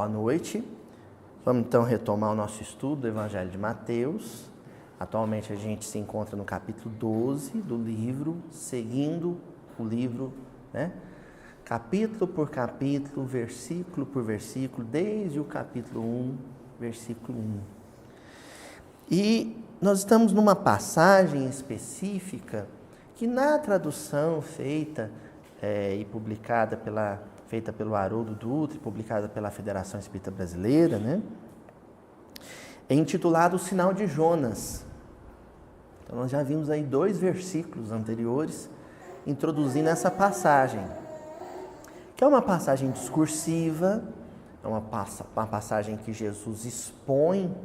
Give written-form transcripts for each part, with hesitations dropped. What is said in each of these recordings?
boa noite. Vamos então retomar o nosso estudo do Evangelho de Mateus. Atualmente a gente se encontra no capítulo 12 do livro, seguindo o livro, capítulo por capítulo, versículo por versículo, desde o capítulo 1, versículo 1. E nós estamos numa passagem específica que na tradução feita e publicada feita pelo Haroldo Dutra e publicada pela Federação Espírita Brasileira, é intitulado O Sinal de Jonas. Então nós já vimos aí 2 versículos anteriores introduzindo essa passagem, que é uma passagem discursiva, é uma passagem que Jesus expõe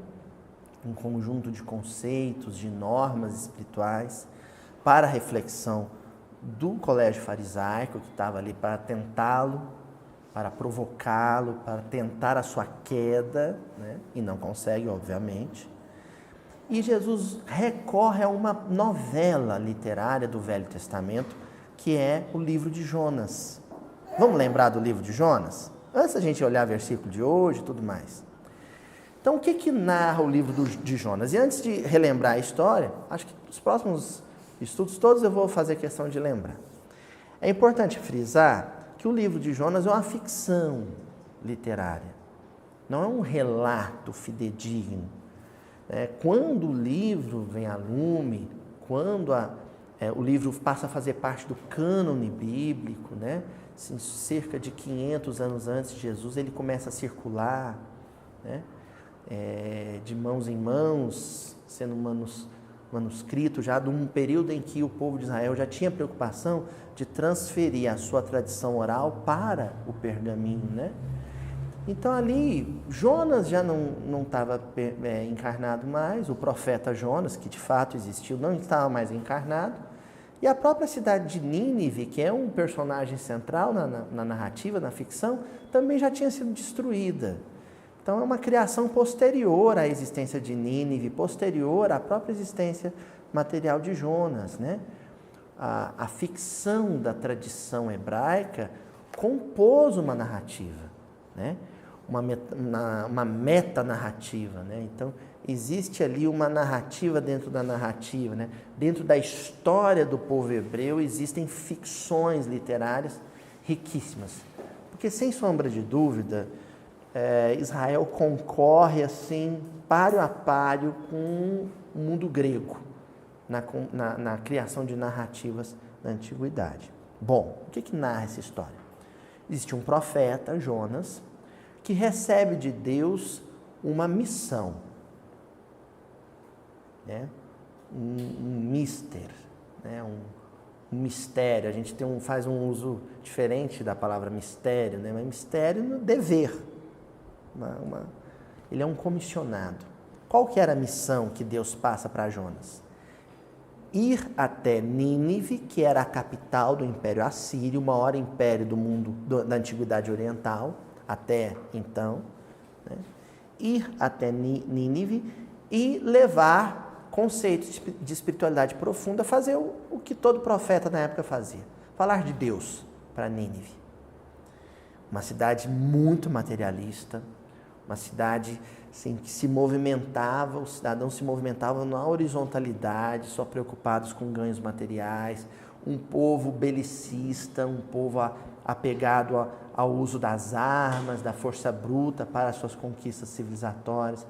um conjunto de conceitos, de normas espirituais para a reflexão do colégio farisaico, que estava ali para tentá-lo, para provocá-lo, para tentar a sua queda, e não consegue, obviamente. E Jesus recorre a uma novela literária do Velho Testamento, que é o livro de Jonas. Vamos lembrar do livro de Jonas? Antes da gente olhar o versículo de hoje e tudo mais. Então, o que narra o livro de Jonas? E antes de relembrar a história, acho que os próximos estudos todos eu vou fazer questão de lembrar. É importante frisar que o livro de Jonas é uma ficção literária, não é um relato fidedigno. Quando o livro vem a lume, quando o livro passa a fazer parte do cânone bíblico, assim, cerca de 500 anos antes de Jesus, ele começa a circular, de mãos em mãos, sendo manuscrito já de um período em que o povo de Israel já tinha preocupação de transferir a sua tradição oral para o pergaminho, Então ali, Jonas já não estava encarnado mais, o profeta Jonas, que de fato existiu, não estava mais encarnado, e a própria cidade de Nínive, que é um personagem central na narrativa, na ficção, também já tinha sido destruída. Então é uma criação posterior à existência de Nínive, posterior à própria existência material de Jonas, A ficção da tradição hebraica compôs uma narrativa, uma metanarrativa, Então existe ali uma narrativa dentro da narrativa, Dentro da história do povo hebreu existem ficções literárias riquíssimas, porque sem sombra de dúvida Israel concorre assim páreo a páreo com o mundo grego na criação de narrativas da antiguidade. Bom, o que narra essa história? Existe um profeta, Jonas, que recebe de Deus uma missão, um mister, um mistério. A gente faz um uso diferente da palavra mistério, mas mistério no dever. Ele é um comissionado. Qual que era a missão que Deus passa para Jonas? Ir até Nínive, que era a capital do Império Assírio, o maior império do mundo da Antiguidade Oriental, até então. Ir até Nínive e levar conceitos de espiritualidade profunda, fazer o que todo profeta na época fazia, falar de Deus para Nínive. Uma cidade muito materialista, uma cidade assim, que se movimentava, os cidadãos se movimentavam na horizontalidade, só preocupados com ganhos materiais, um povo belicista, um povo apegado ao uso das armas, da força bruta para suas conquistas civilizatórias,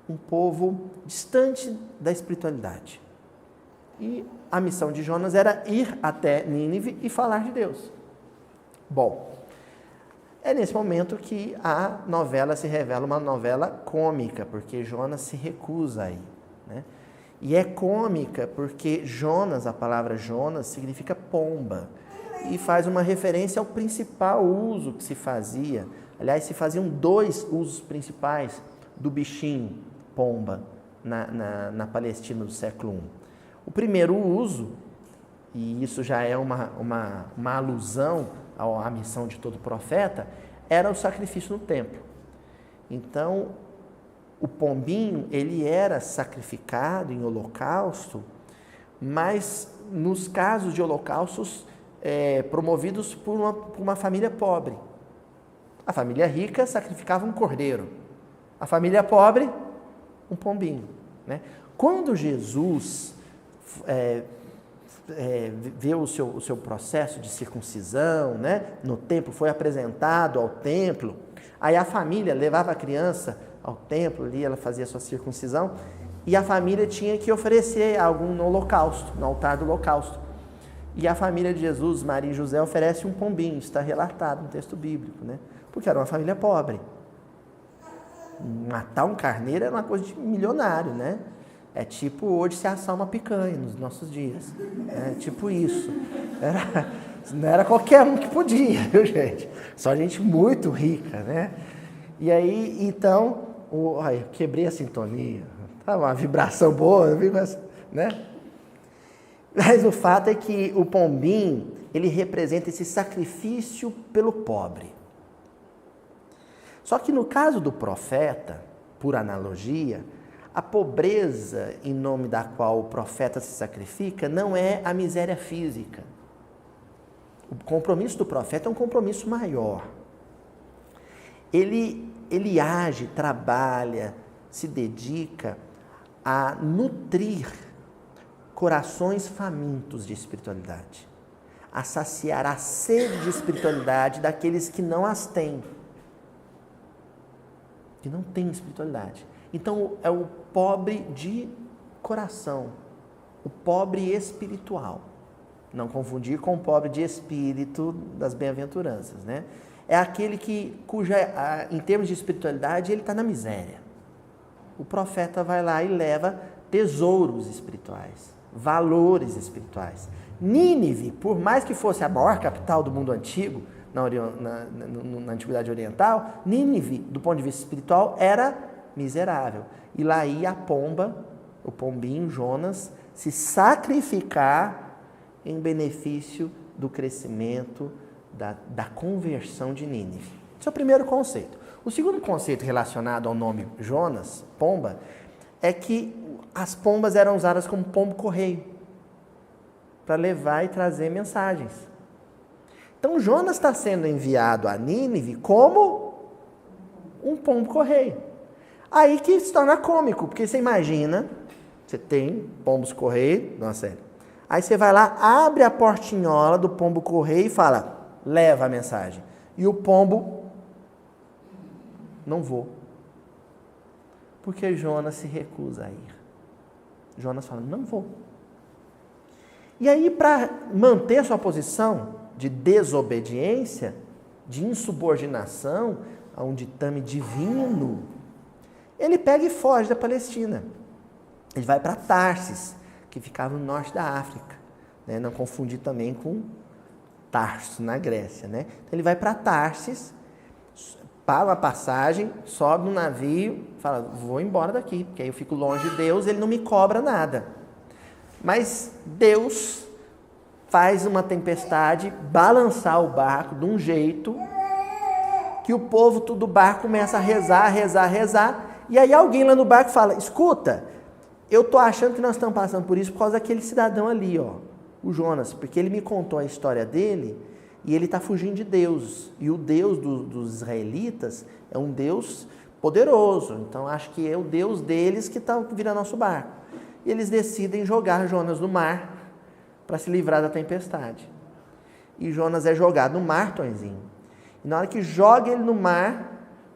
um povo distante da espiritualidade. E a missão de Jonas era ir até Nínive e falar de Deus. Bom, é nesse momento que a novela se revela uma novela cômica, porque Jonas se recusa a ir, E é cômica porque Jonas, a palavra Jonas, significa pomba, e faz uma referência ao principal uso que se fazia. Aliás, se faziam 2 usos principais do bichinho pomba na Palestina do século I. O primeiro uso, e isso já é uma alusão à missão de todo profeta, era o sacrifício no templo. Então, o pombinho, ele era sacrificado em holocausto, mas nos casos de holocaustos promovidos por uma família pobre. A família rica sacrificava um cordeiro. A família pobre, um pombinho. Né? Quando Jesus vê o seu processo de circuncisão, né? No templo, foi apresentado ao templo, aí a família levava a criança ao templo, ali ela fazia a sua circuncisão, e a família tinha que oferecer algum no holocausto, no altar do holocausto. E a família de Jesus, Maria e José, oferece um pombinho, está relatado no texto bíblico, né? Porque era uma família pobre. Matar um carneiro era uma coisa de milionário, né? É tipo hoje se assar uma picanha nos nossos dias. É tipo isso. Não era qualquer um que podia, viu, gente? Só gente muito rica, né? E aí, então, olha, quebrei a sintonia. Tá uma vibração boa, né? Mas o fato é que o pombinho, ele representa esse sacrifício pelo pobre. Só que no caso do profeta, por analogia, a pobreza em nome da qual o profeta se sacrifica não é a miséria física. O compromisso do profeta é um compromisso maior. Ele age, trabalha, se dedica a nutrir corações famintos de espiritualidade, a saciar a sede de espiritualidade daqueles que não as têm, que não têm espiritualidade. Então, é o pobre de coração, o pobre espiritual. Não confundir com o pobre de espírito das bem-aventuranças, né? É aquele em termos de espiritualidade, ele está na miséria. O profeta vai lá e leva tesouros espirituais, valores espirituais. Nínive, por mais que fosse a maior capital do mundo antigo, na Antiguidade Oriental, Nínive, do ponto de vista espiritual, era miserável. E lá ia a pomba, o pombinho, Jonas, se sacrificar em benefício do crescimento, da conversão de Nínive. Esse é o primeiro conceito. O segundo conceito relacionado ao nome Jonas, pomba, é que as pombas eram usadas como pombo-correio, para levar e trazer mensagens. Então, Jonas está sendo enviado a Nínive como um pombo-correio. Aí que se torna cômico, porque você imagina, você tem pombos-correio, não, sério. Aí você vai lá, abre a portinhola do pombo-correio e fala, leva a mensagem. E o pombo, não vou. Porque Jonas se recusa a ir. Jonas fala, não vou. E aí, para manter sua posição de desobediência, de insubordinação a um ditame divino, ele pega e foge da Palestina. Ele vai para Tarsis, que ficava no norte da África, né? Não confundir também com Tarso, na Grécia, né? Então, ele vai para Tarsis, paga uma passagem, sobe no navio, fala, vou embora daqui, porque aí eu fico longe de Deus, ele não me cobra nada. Mas Deus faz uma tempestade balançar o barco de um jeito que o povo do barco começa a rezar. E aí alguém lá no barco fala, escuta, eu tô achando que nós estamos passando por isso por causa daquele cidadão ali, ó, o Jonas, porque ele me contou a história dele e ele está fugindo de Deus. E o Deus dos israelitas é um Deus poderoso, então acho que é o Deus deles que está virando nosso barco. E eles decidem jogar Jonas no mar para se livrar da tempestade. E Jonas é jogado no mar, Tonzinho. E na hora que joga ele no mar,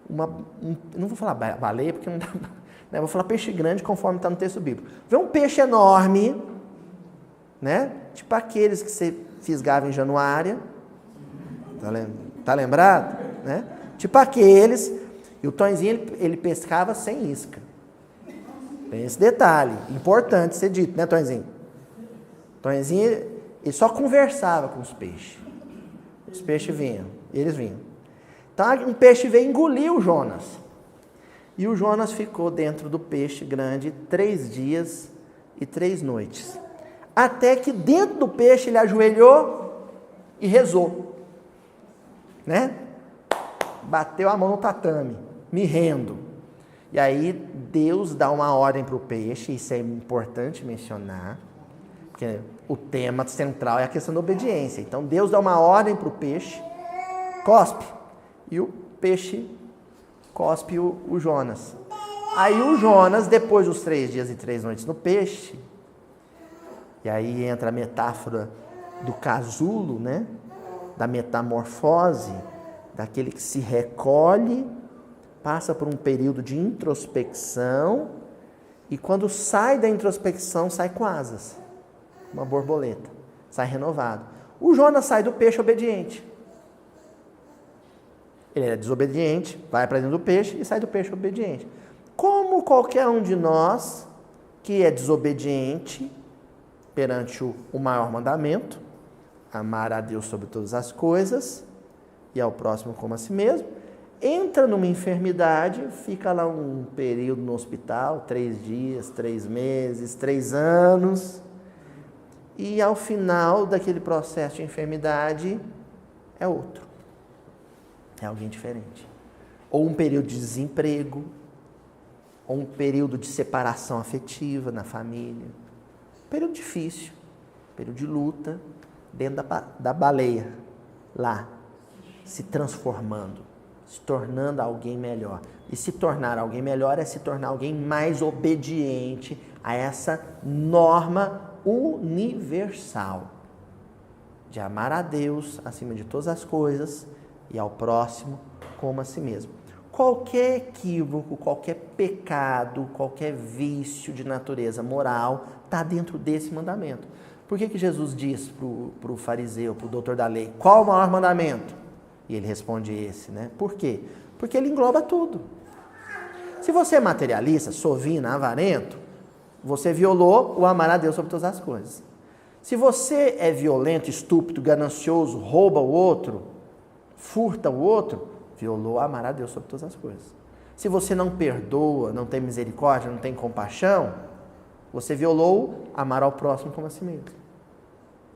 não vou falar baleia, porque não dá, né? Vou falar peixe grande, conforme está no texto bíblico. Vê um peixe enorme, né? Tipo aqueles que você fisgava em Januária. Tá lembrado? Né? Tipo aqueles. E o Tonzinho, ele pescava sem isca. Tem esse detalhe, importante ser dito, né, Tonzinho? Tonzinho, ele só conversava com os peixes. Os peixes vinham, eles vinham. Então, um peixe veio e engoliu o Jonas. E o Jonas ficou dentro do peixe grande 3 dias e 3 noites. Até que dentro do peixe ele ajoelhou e rezou. Né? Bateu a mão no tatame, me rendo. E aí Deus dá uma ordem para o peixe, isso é importante mencionar, porque o tema central é a questão da obediência. Então Deus dá uma ordem para o peixe, cospe, e o peixe cospe o Jonas. Aí o Jonas, depois dos 3 dias e 3 noites no peixe, e aí entra a metáfora do casulo, né? Da metamorfose, daquele que se recolhe, passa por um período de introspecção, e quando sai da introspecção, sai com asas, uma borboleta, sai renovado. O Jonas sai do peixe obediente. Ele é desobediente, vai para dentro do peixe e sai do peixe obediente. Como qualquer um de nós que é desobediente perante o maior mandamento, amar a Deus sobre todas as coisas e ao próximo como a si mesmo, entra numa enfermidade, fica lá um período no hospital, 3 dias, 3 meses, 3 anos, e ao final daquele processo de enfermidade é outro, é alguém diferente. Ou um período de desemprego, ou um período de separação afetiva na família, período difícil, período de luta, dentro da baleia, lá, se transformando, se tornando alguém melhor. E se tornar alguém melhor é se tornar alguém mais obediente a essa norma universal de amar a Deus acima de todas as coisas e ao próximo como a si mesmo. Qualquer equívoco, qualquer pecado, qualquer vício de natureza moral está dentro desse mandamento. Por que Jesus diz para o fariseu, para o doutor da lei, qual o maior mandamento? E ele responde esse, né? Por quê? Porque ele engloba tudo. Se você é materialista, sovina, avarento, você violou o amar a Deus sobre todas as coisas. Se você é violento, estúpido, ganancioso, rouba o outro, furta o outro, violou o amar a Deus sobre todas as coisas. Se você não perdoa, não tem misericórdia, não tem compaixão, você violou amar ao próximo como a si mesmo.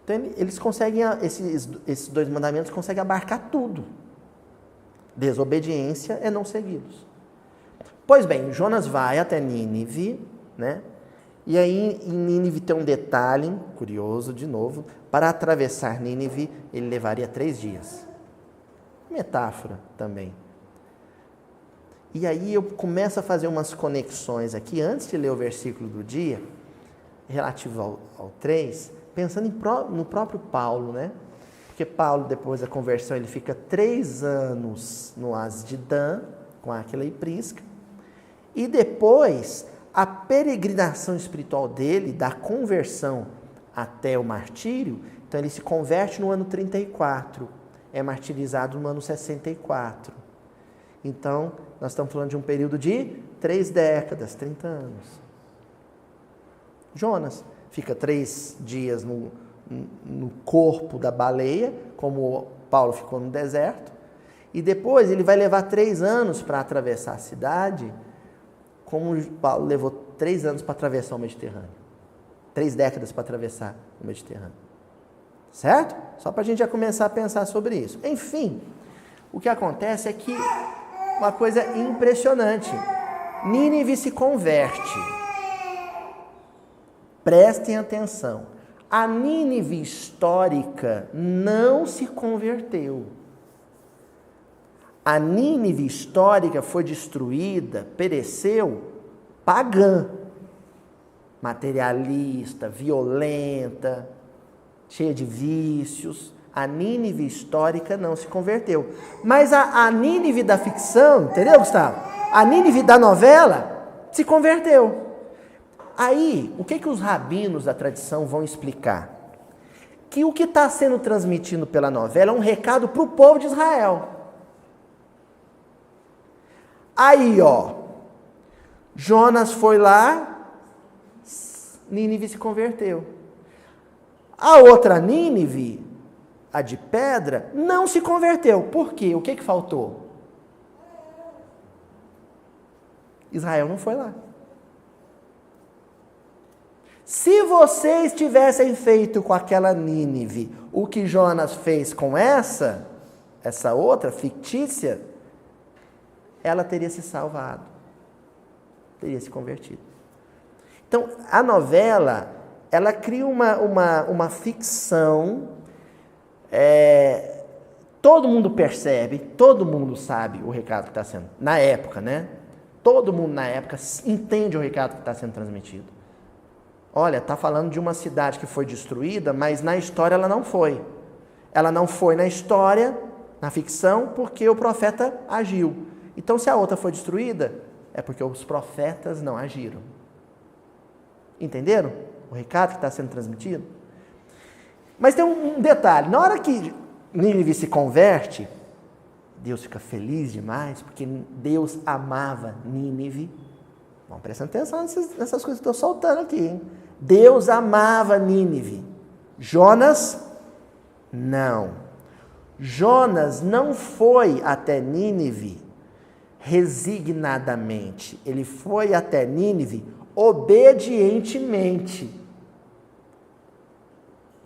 Então, eles conseguem, esses 2 mandamentos conseguem abarcar tudo. Desobediência é não segui-los. Pois bem, Jonas vai até Nínive, né? E aí em Nínive tem um detalhe curioso, de novo. Para atravessar Nínive, ele levaria 3 dias. Metáfora também. E aí eu começo a fazer umas conexões aqui, antes de ler o versículo do dia, relativo ao 3, pensando no próprio Paulo, né? Porque Paulo, depois da conversão, ele fica 3 anos no Oásis de Dan, com Áquila e Prisca, e depois a peregrinação espiritual dele, da conversão até o martírio, então ele se converte no ano 34, é martirizado no ano 64. Então, nós estamos falando de um período de 3 décadas, 30 anos. Jonas fica 3 dias no corpo da baleia, como Paulo ficou no deserto, e depois ele vai levar 3 anos para atravessar a cidade, como Paulo levou 3 anos para atravessar o Mediterrâneo. 3 décadas para atravessar o Mediterrâneo. Certo? Só para a gente já começar a pensar sobre isso. Enfim, o que acontece é que uma coisa impressionante. Nínive se converte. Prestem atenção. A Nínive histórica não se converteu. A Nínive histórica foi destruída, pereceu, pagã, materialista, violenta, cheia de vícios. A Nínive histórica não se converteu. Mas a Nínive da ficção, entendeu, Gustavo? A Nínive da novela se converteu. Aí, o que os rabinos da tradição vão explicar? Que o que está sendo transmitido pela novela é um recado para o povo de Israel. Aí, ó, Jonas foi lá, Nínive se converteu. A outra Nínive, a de pedra, não se converteu. Por quê? O que faltou? Israel não foi lá. Se vocês tivessem feito com aquela Nínive o que Jonas fez com essa outra fictícia, ela teria se salvado, teria se convertido. Então, a novela, ela cria uma ficção todo mundo percebe, todo mundo sabe o recado que está sendo, na época, né? Todo mundo na época entende o recado que está sendo transmitido. Olha, está falando de uma cidade que foi destruída, mas na história ela não foi. Ela não foi na história, na ficção, porque o profeta agiu. Então, se a outra foi destruída, é porque os profetas não agiram. Entenderam o recado que está sendo transmitido? Mas tem um detalhe. Na hora que Nínive se converte, Deus fica feliz demais, porque Deus amava Nínive. Bom, prestando atenção nessas coisas que eu estou soltando aqui, hein? Deus amava Nínive. Jonas, não. Jonas não foi até Nínive resignadamente. Ele foi até Nínive obedientemente.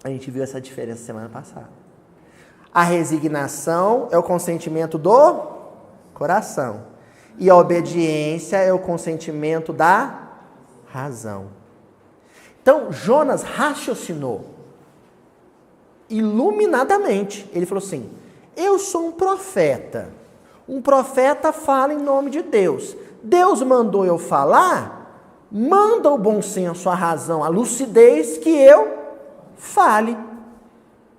A gente viu essa diferença semana passada. A resignação é o consentimento do coração. E a obediência é o consentimento da razão. Então, Jonas raciocinou iluminadamente. Ele falou assim: eu sou um profeta. Um profeta fala em nome de Deus. Deus mandou eu falar, manda o bom senso, a razão, a lucidez que eu fale.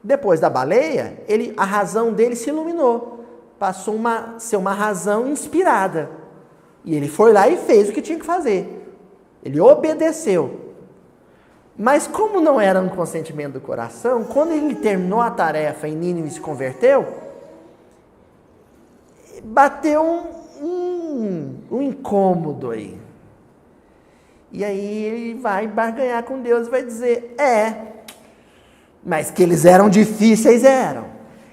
Depois da baleia, a razão dele se iluminou. Passou a ser uma razão inspirada. E ele foi lá e fez o que tinha que fazer. Ele obedeceu. Mas como não era um consentimento do coração, quando ele terminou a tarefa e Nínive se converteu, bateu um incômodo aí. E aí ele vai barganhar com Deus e vai dizer: mas que eles eram difíceis, eram.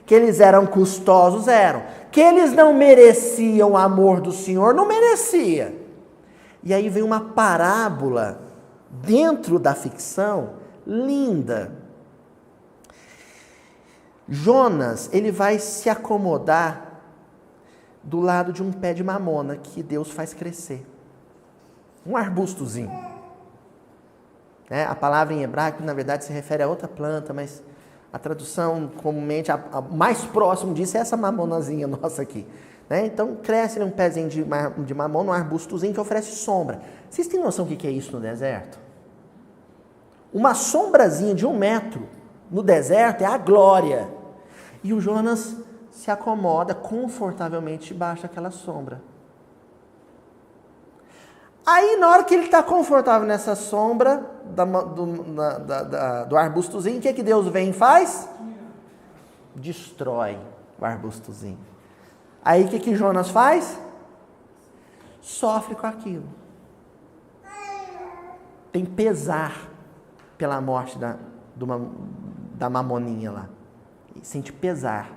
Que eles eram custosos, eram. Que eles não mereciam o amor do Senhor, não merecia. E aí vem uma parábola dentro da ficção, linda. Jonas, ele vai se acomodar do lado de um pé de mamona que Deus faz crescer. Um arbustozinho. A palavra em hebraico, na verdade, se refere a outra planta, mas a tradução, comumente, a mais próximo disso é essa mamonazinha nossa aqui. Então, cresce um pezinho de mamona, um arbustozinho que oferece sombra. Vocês têm noção do que é isso no deserto? Uma sombrazinha de 1 metro no deserto é a glória. E o Jonas se acomoda confortavelmente debaixo daquela sombra. Aí, na hora que ele está confortável nessa sombra do arbustozinho, o que Deus vem e faz? Destrói o arbustozinho. Aí, o que Jonas faz? Sofre com aquilo. Tem pesar pela morte da mamoninha lá. Ele sente pesar.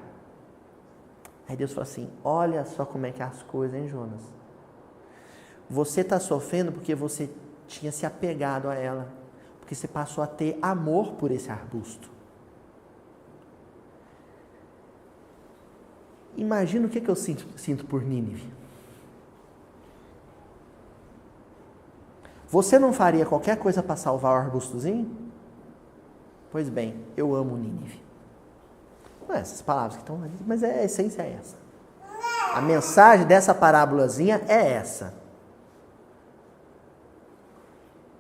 Aí Deus fala assim: olha só como é que é as coisas, hein, Jonas? Você está sofrendo porque você tinha se apegado a ela. Porque você passou a ter amor por esse arbusto. Imagina o que eu sinto por Nínive. Você não faria qualquer coisa para salvar o arbustozinho? Pois bem, eu amo Nínive. Não é essas palavras que estão ali, mas a essência é essa. A mensagem dessa parábolazinha é essa.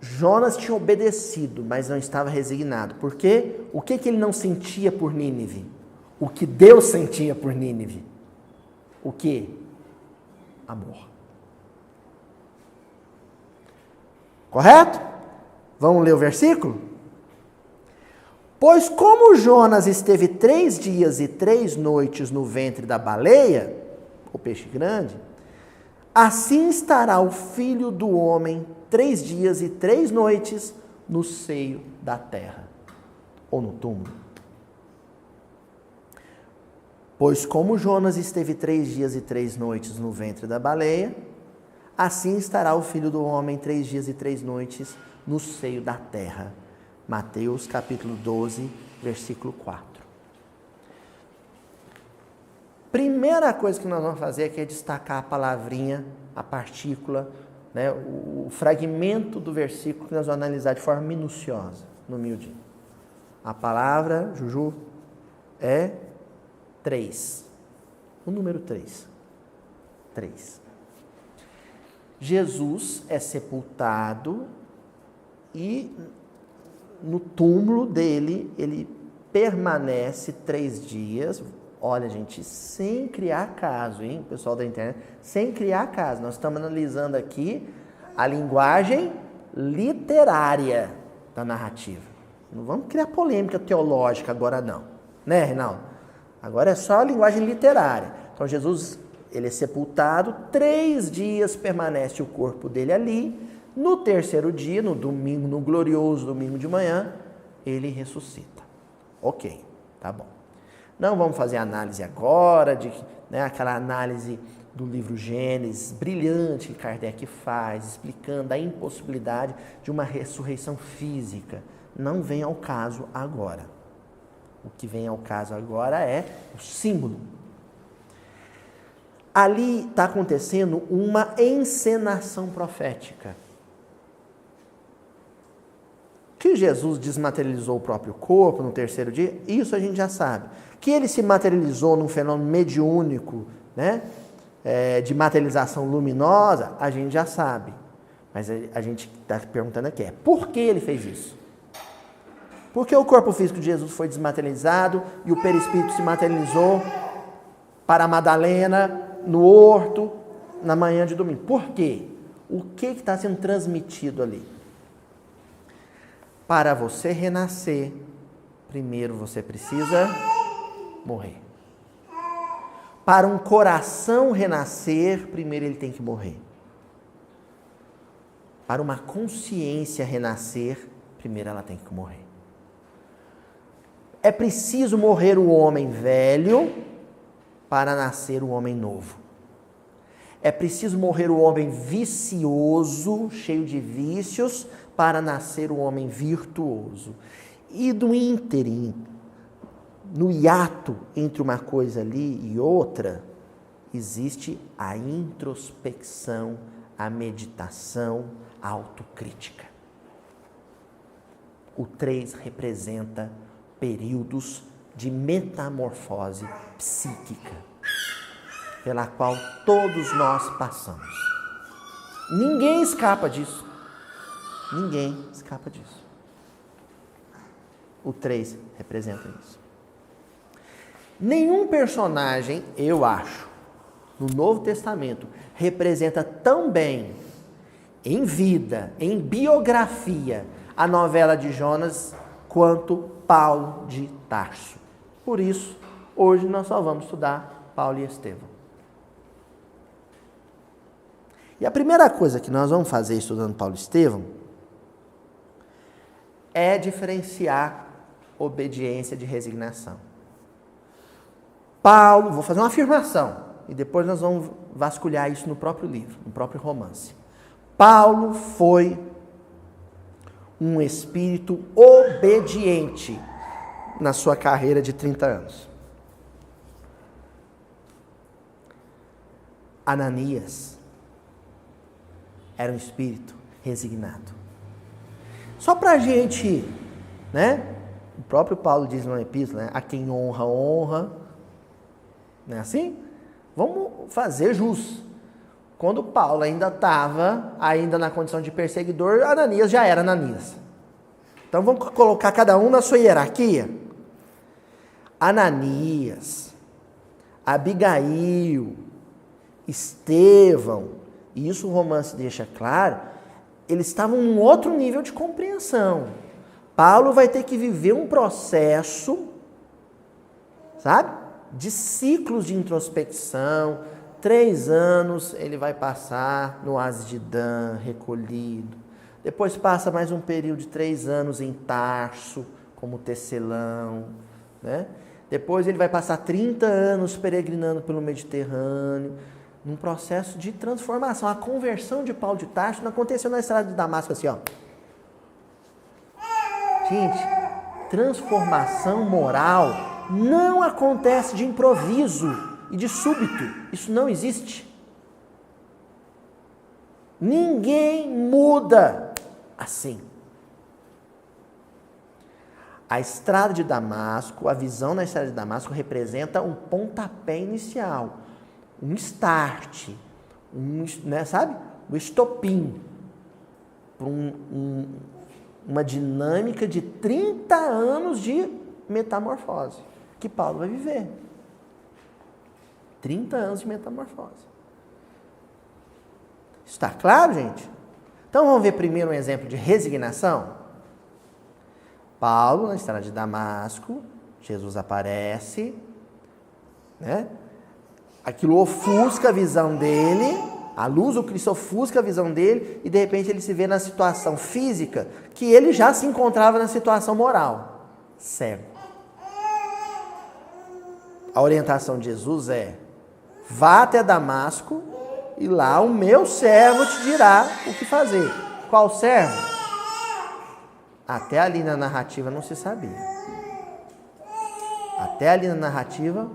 Jonas tinha obedecido, mas não estava resignado. Por quê? O que ele não sentia por Nínive? O que Deus sentia por Nínive? O quê? Amor. Correto? Vamos ler o versículo? Pois como Jonas esteve 3 dias e 3 noites no ventre da baleia, o peixe grande, assim estará o Filho do Homem 3 dias e 3 noites no seio da terra, ou no túmulo. Pois como Jonas esteve 3 dias e 3 noites no ventre da baleia, assim estará o Filho do Homem 3 dias e 3 noites no seio da terra. Mateus capítulo 12, versículo 4. Primeira coisa que nós vamos fazer aqui é destacar a palavrinha, a partícula, o fragmento do versículo que nós vamos analisar de forma minuciosa, no miudinho. A palavra, Juju, é 3. O número 3. 3. Jesus é sepultado e no túmulo dele, ele permanece 3 dias. Olha, gente, sem criar caso, hein, pessoal da internet? Sem criar caso. Nós estamos analisando aqui a linguagem literária da narrativa. Não vamos criar polêmica teológica agora não. Né, Reinaldo? Agora é só a linguagem literária. Então, Jesus, ele é sepultado, 3 dias permanece o corpo dele ali. No 3º dia, no domingo, no glorioso domingo de manhã, ele ressuscita. Ok, tá bom. Não vamos fazer análise agora, aquela análise do livro Gênesis, brilhante que Kardec faz, explicando a impossibilidade de uma ressurreição física. Não vem ao caso agora. O que vem ao caso agora é o símbolo. Ali está acontecendo uma encenação profética. Que Jesus desmaterializou o próprio corpo no 3º dia, isso a gente já sabe. Que ele se materializou num fenômeno mediúnico, né, de materialização luminosa, a gente já sabe. Mas a gente está perguntando aqui por que ele fez isso? Por que o corpo físico de Jesus foi desmaterializado e o perispírito se materializou para Madalena, no horto, na manhã de domingo? Por quê? O que está sendo transmitido ali? Para você renascer, primeiro você precisa morrer. Para um coração renascer, primeiro ele tem que morrer. Para uma consciência renascer, primeiro ela tem que morrer. É preciso morrer o homem velho para nascer o homem novo. É preciso morrer o homem vicioso, cheio de vícios, para nascer o homem virtuoso. E do ínterim, no hiato entre uma coisa ali e outra, existe a introspecção, a meditação, a autocrítica. O 3 representa períodos de metamorfose psíquica, pela qual todos nós passamos. Ninguém escapa disso. Ninguém escapa disso. O 3 representa isso. Nenhum personagem, eu acho, no Novo Testamento, representa tão bem, em vida, em biografia, a novela de Jonas, quanto Paulo de Tarso. Por isso, hoje nós só vamos estudar Paulo e Estevão. E a primeira coisa que nós vamos fazer estudando Paulo e Estevão é diferenciar obediência de resignação. Paulo, vou fazer uma afirmação, e depois nós vamos vasculhar isso no próprio livro, no próprio romance. Paulo foi um espírito obediente na sua carreira de 30 anos. Ananias era um espírito resignado. Só para a gente, né? O próprio Paulo diz numa epístola, né? A quem honra, honra. Não é assim? Vamos fazer jus. Quando Paulo ainda estava, na condição de perseguidor, Ananias já era Ananias. Então vamos colocar cada um na sua hierarquia. Ananias, Abigail, Estevão, e isso o romance deixa claro, eles estavam num outro nível de compreensão. Paulo vai ter que viver um processo, sabe? De ciclos de introspecção. 3 anos ele vai passar no Oásis de Dan, recolhido. Depois passa mais um período de 3 anos em Tarso, como tecelão, né? Depois ele vai passar 30 anos peregrinando pelo Mediterrâneo, num processo de transformação. A conversão de Paulo de Tarso não aconteceu na estrada de Damasco assim, ó. Gente, transformação moral não acontece de improviso e de súbito. Isso não existe. Ninguém muda assim. A estrada de Damasco, a visão na estrada de Damasco representa um pontapé inicial, um start, sabe? Um estopim para uma dinâmica de 30 anos de metamorfose que Paulo vai viver. 30 anos de metamorfose. Está claro, gente? Então vamos ver primeiro um exemplo de resignação? Paulo, na estrada de Damasco, Jesus aparece, né? Aquilo ofusca a visão dele, a luz do Cristo ofusca a visão dele, e de repente ele se vê na situação física que ele já se encontrava na situação moral, cego. A orientação de Jesus é: vá até Damasco e lá o meu servo te dirá o que fazer. Qual servo? Até ali na narrativa não se sabia. Até ali na narrativa,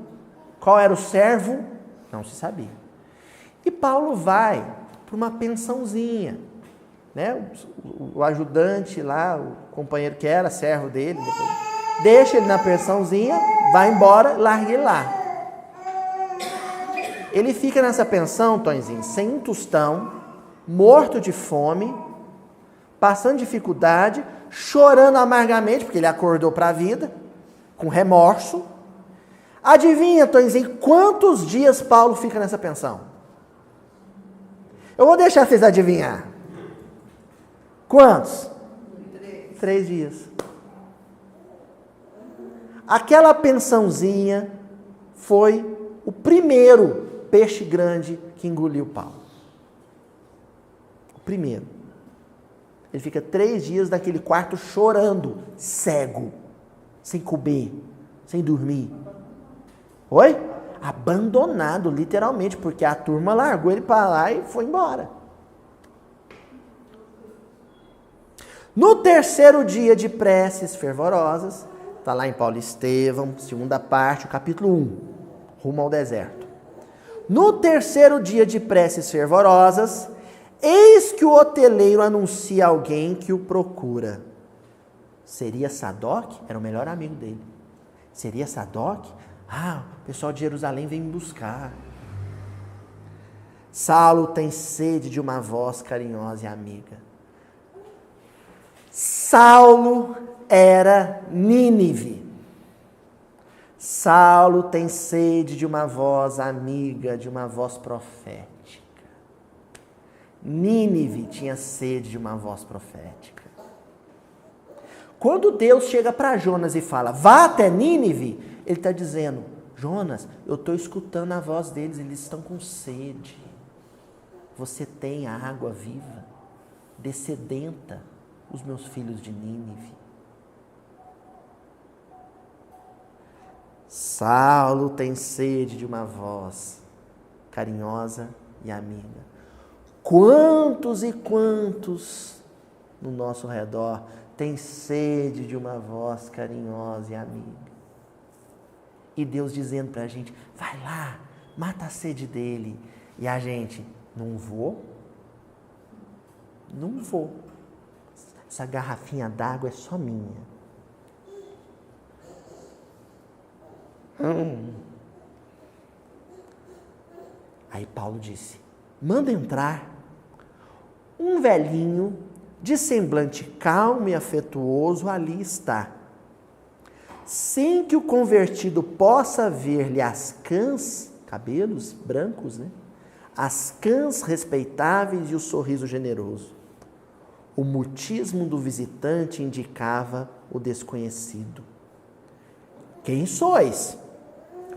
qual era o servo? Não se sabia. E Paulo vai para uma pensãozinha, né? O ajudante lá, o companheiro que era servo dele, depois, deixa ele na pensãozinha, vai embora, larga ele lá. Ele fica nessa pensão, Tonzinho, sem um tostão, morto de fome, passando dificuldade, chorando amargamente, porque ele acordou para a vida, com remorso. Adivinha, Tonzinho, quantos dias Paulo fica nessa pensão? Eu vou deixar vocês adivinhar. Quantos? 3 dias. Aquela pensãozinha foi o primeiro peixe grande que engoliu Paulo. O primeiro. Ele fica 3 dias naquele quarto chorando, cego, sem comer, sem dormir. Oi? Abandonado, literalmente, porque a turma largou ele para lá e foi embora. No terceiro dia de preces fervorosas, está lá em Paulo e Estevão, segunda parte, o capítulo 1, rumo ao deserto. No terceiro dia de preces fervorosas, eis que o hoteleiro anuncia alguém que o procura. Seria Sadoc? Era o melhor amigo dele. Seria Sadoc? O pessoal de Jerusalém vem me buscar. Saulo tem sede de uma voz carinhosa e amiga. Saulo era Nínive. Saulo tem sede de uma voz amiga, de uma voz profética. Nínive tinha sede de uma voz profética. Quando Deus chega para Jonas e fala, vá até Nínive, ele está dizendo, Jonas, eu estou escutando a voz deles, eles estão com sede. Você tem a água viva, descedenta os meus filhos de Nínive. Saulo tem sede de uma voz carinhosa e amiga. Quantos e quantos no nosso redor têm sede de uma voz carinhosa e amiga? E Deus dizendo para a gente, vai lá, mata a sede dele. E a gente, não vou. Não vou. Essa garrafinha d'água é só minha. Aí Paulo disse, manda entrar um velhinho de semblante calmo e afetuoso ali está. Sem que o convertido possa ver-lhe as cãs, cabelos brancos, né? As cãs respeitáveis e o sorriso generoso. O mutismo do visitante indicava o desconhecido. Quem sois?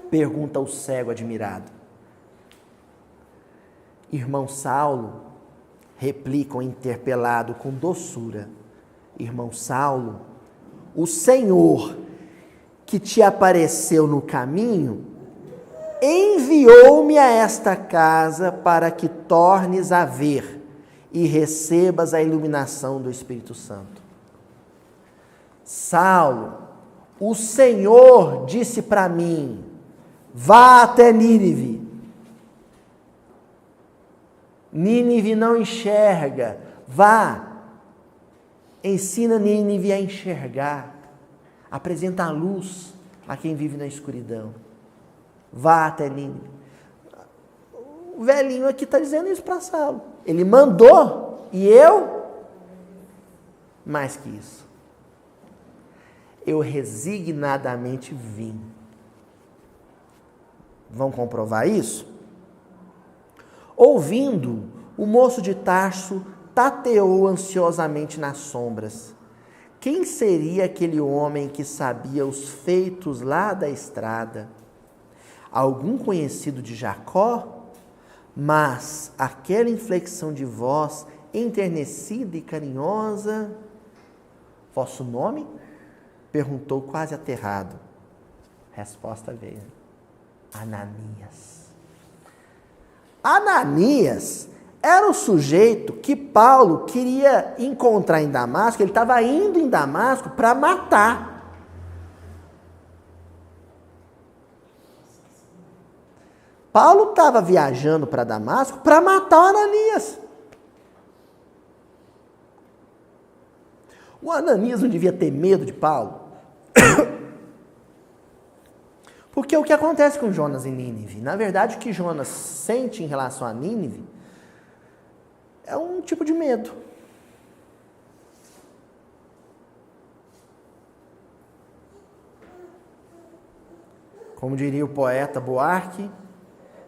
Pergunta o cego admirado. Irmão Saulo, replica o interpelado com doçura. Irmão Saulo, o Senhor que te apareceu no caminho, enviou-me a esta casa para que tornes a ver e recebas a iluminação do Espírito Santo. Saulo, o Senhor disse para mim, vá até Nínive. Nínive não enxerga, vá, ensina Nínive a enxergar. Apresenta a luz a quem vive na escuridão. Vá até Nínive. O velhinho aqui está dizendo isso para Saulo. Ele mandou e eu, mais que isso, eu resignadamente vim. Vão comprovar isso? Ouvindo, o moço de Tarso tateou ansiosamente nas sombras. Quem seria aquele homem que sabia os feitos lá da estrada? Algum conhecido de Jacó? Mas aquela inflexão de voz enternecida e carinhosa. Vosso nome? Perguntou quase aterrado. Resposta veio. Ananias. Ananias era o sujeito que Paulo queria encontrar em Damasco. Ele estava indo em Damasco para matar. Paulo estava viajando para Damasco para matar o Ananias. O Ananias não devia ter medo de Paulo. Porque o que acontece com Jonas em Nínive? Na verdade, o que Jonas sente em relação a Nínive é um tipo de medo. Como diria o poeta Buarque,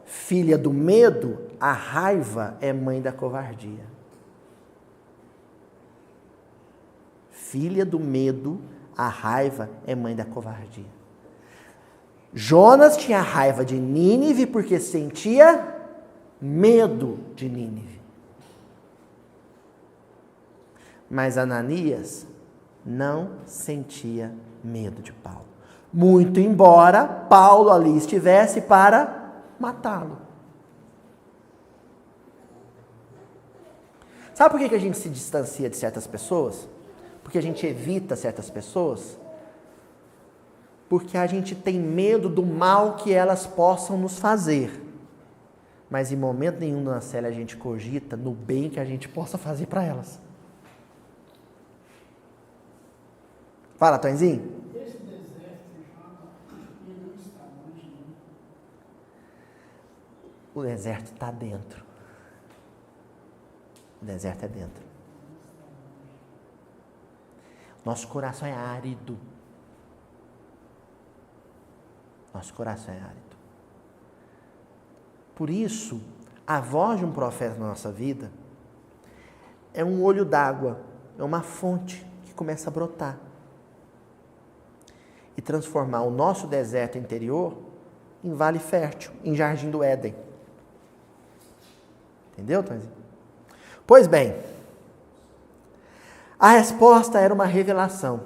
filha do medo, a raiva é mãe da covardia. Filha do medo, a raiva é mãe da covardia. Jonas tinha raiva de Nínive porque sentia medo de Nínive. Mas Ananias não sentia medo de Paulo. Muito embora Paulo ali estivesse para matá-lo. Sabe por que a gente se distancia de certas pessoas? Porque a gente evita certas pessoas? Porque a gente tem medo do mal que elas possam nos fazer. Mas em momento nenhum na cela a gente cogita no bem que a gente possa fazer para elas. Fala, Tonzinho. Esse deserto já não está longe. O deserto está dentro. O deserto é dentro. Nosso coração é árido. Nosso coração é árido. Por isso, a voz de um profeta na nossa vida é um olho d'água, é uma fonte que começa a brotar e transformar o nosso deserto interior em vale fértil, em jardim do Éden. Entendeu, Tonzinho? Pois bem, a resposta era uma revelação.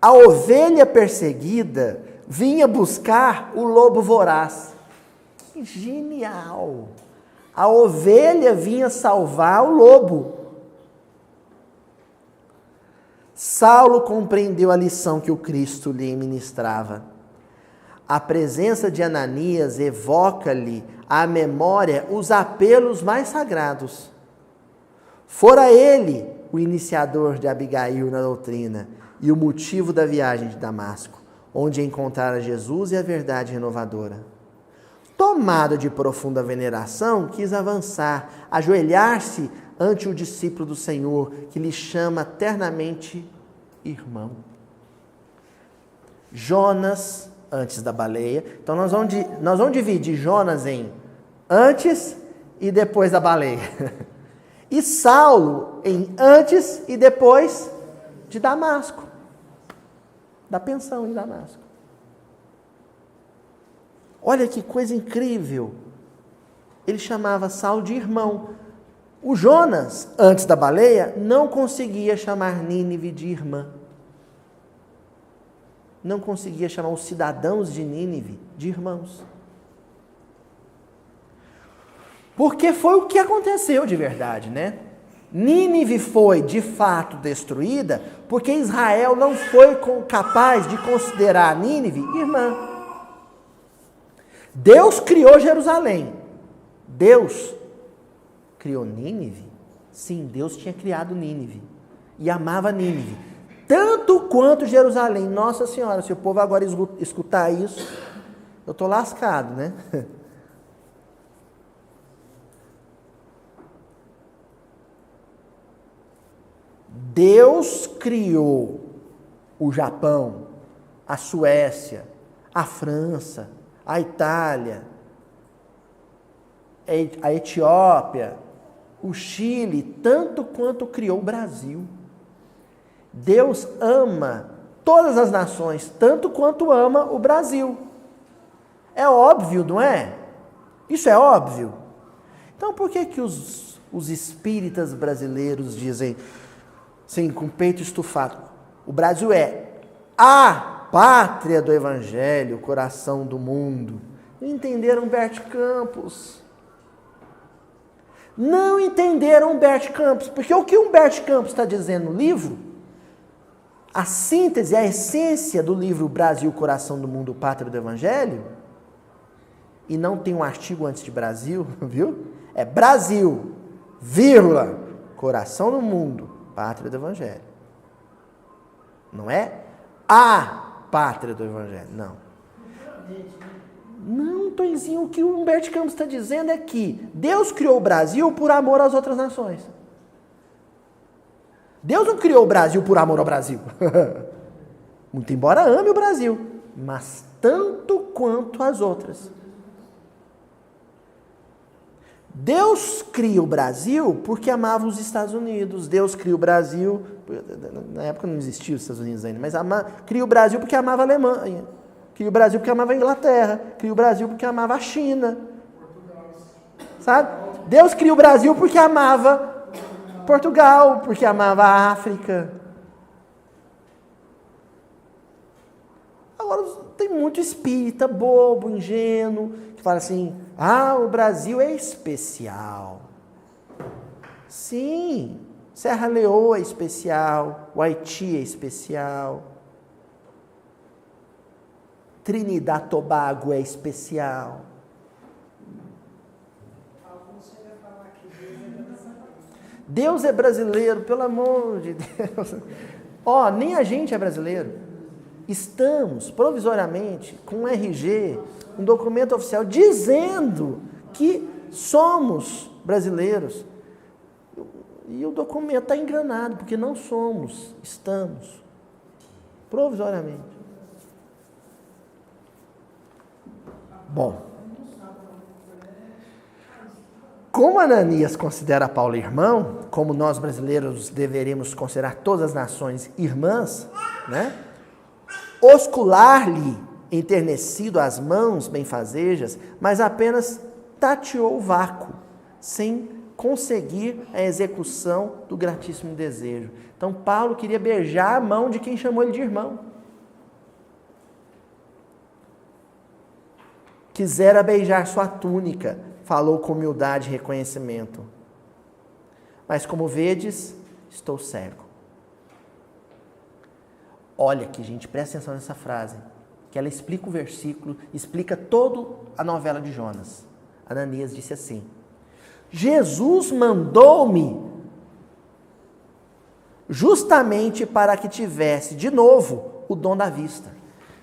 A ovelha perseguida vinha buscar o lobo voraz. Que genial! A ovelha vinha salvar o lobo. Saulo compreendeu a lição que o Cristo lhe ministrava. A presença de Ananias evoca-lhe à memória os apelos mais sagrados. Fora ele o iniciador de Abigail na doutrina e o motivo da viagem de Damasco, onde encontrara Jesus e a verdade renovadora. Tomado de profunda veneração, quis avançar, ajoelhar-se ante o discípulo do Senhor, que lhe chama ternamente irmão. Jonas, antes da baleia. Então nós vamos dividir Jonas em antes e depois da baleia. E Saulo em antes e depois de Damasco. Da pensão em Damasco. Olha que coisa incrível. Ele chamava Saulo de irmão. O Jonas, antes da baleia, não conseguia chamar Nínive de irmã. Não conseguia chamar os cidadãos de Nínive de irmãos. Porque foi o que aconteceu de verdade, né? Nínive foi, de fato, destruída porque Israel não foi capaz de considerar Nínive irmã. Deus criou Jerusalém. Deus criou Nínive? Sim, Deus tinha criado Nínive e amava Nínive. tanto quanto Jerusalém. Nossa Senhora, se o povo agora escutar isso, eu estou lascado, né? Deus criou o Japão, a Suécia, a França, a Itália, a Etiópia, o Chile, tanto quanto criou o Brasil. Deus ama todas as nações, tanto quanto ama o Brasil. É óbvio, não é? Isso é óbvio. Então por que os espíritas brasileiros dizem, sim, com o peito estufado, o Brasil é a pátria do Evangelho, o coração do mundo? Não entenderam Humberto Campos. Não entenderam Humberto Campos, porque o que Humberto Campos está dizendo no livro, a síntese, a essência do livro Brasil, Coração do Mundo, Pátria do Evangelho, e não tem um artigo antes de Brasil, viu? É Brasil, vírgula, Coração do Mundo, Pátria do Evangelho. Não é a pátria do Evangelho, não. Não, Tonzinho, o que o Humberto Campos está dizendo é que Deus criou o Brasil por amor às outras nações. Deus não criou o Brasil por amor ao Brasil. Muito embora ame o Brasil, mas tanto quanto as outras. Deus cria o Brasil porque amava os Estados Unidos. Deus cria o Brasil, na época não existia os Estados Unidos ainda, mas cria o Brasil porque amava a Alemanha. Cria o Brasil porque amava a Inglaterra. Cria o Brasil porque amava a China. Sabe? Deus cria o Brasil porque amava Portugal, porque amava a África. Agora, tem muito espírita bobo, ingênuo, que fala assim, o Brasil é especial. Sim, Serra Leoa é especial, o Haiti é especial, Trinidad Tobago é especial. Deus é brasileiro, pelo amor de Deus. Nem a gente é brasileiro. Estamos, provisoriamente, com um RG, um documento oficial, dizendo que somos brasileiros. E o documento está enganado, porque não somos, estamos. Provisoriamente. Bom. Como Ananias considera Paulo irmão, como nós brasileiros deveríamos considerar todas as nações irmãs, né? Oscular-lhe, enternecido as mãos benfazejas, mas apenas tateou o vácuo, sem conseguir a execução do gratíssimo desejo. Então Paulo queria beijar a mão de quem chamou ele de irmão. Quisera beijar sua túnica, falou com humildade e reconhecimento. Mas como vedes, estou cego. Olha aqui, gente, presta atenção nessa frase, que ela explica o versículo, explica toda a novela de Jonas. Ananias disse assim, Jesus mandou-me justamente para que tivesse de novo o dom da vista.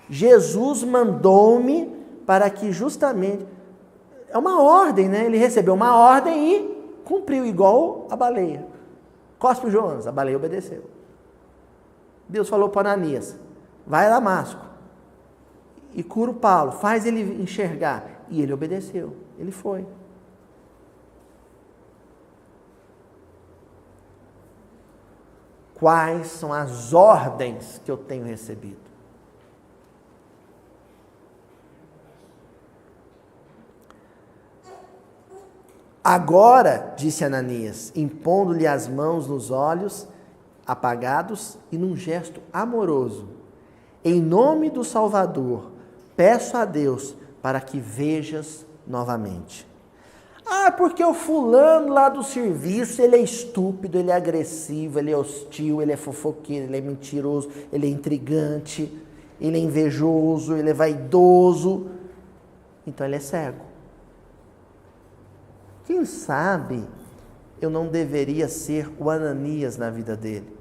Jesus mandou-me para que justamente... É uma ordem, né? Ele recebeu uma ordem e cumpriu, igual a baleia. Cospe o Jonas, a baleia obedeceu. Deus falou para Ananias, vai a Damasco e cura o Paulo, faz ele enxergar. E ele obedeceu, ele foi. Quais são as ordens que eu tenho recebido? Agora, disse Ananias, impondo-lhe as mãos nos olhos apagados e num gesto amoroso, em nome do Salvador, peço a Deus para que vejas novamente. Porque o fulano lá do serviço, ele é estúpido, ele é agressivo, ele é hostil, ele é fofoqueiro, ele é mentiroso, ele é intrigante, ele é invejoso, ele é vaidoso. Então ele é cego. Quem sabe eu não deveria ser o Ananias na vida dele?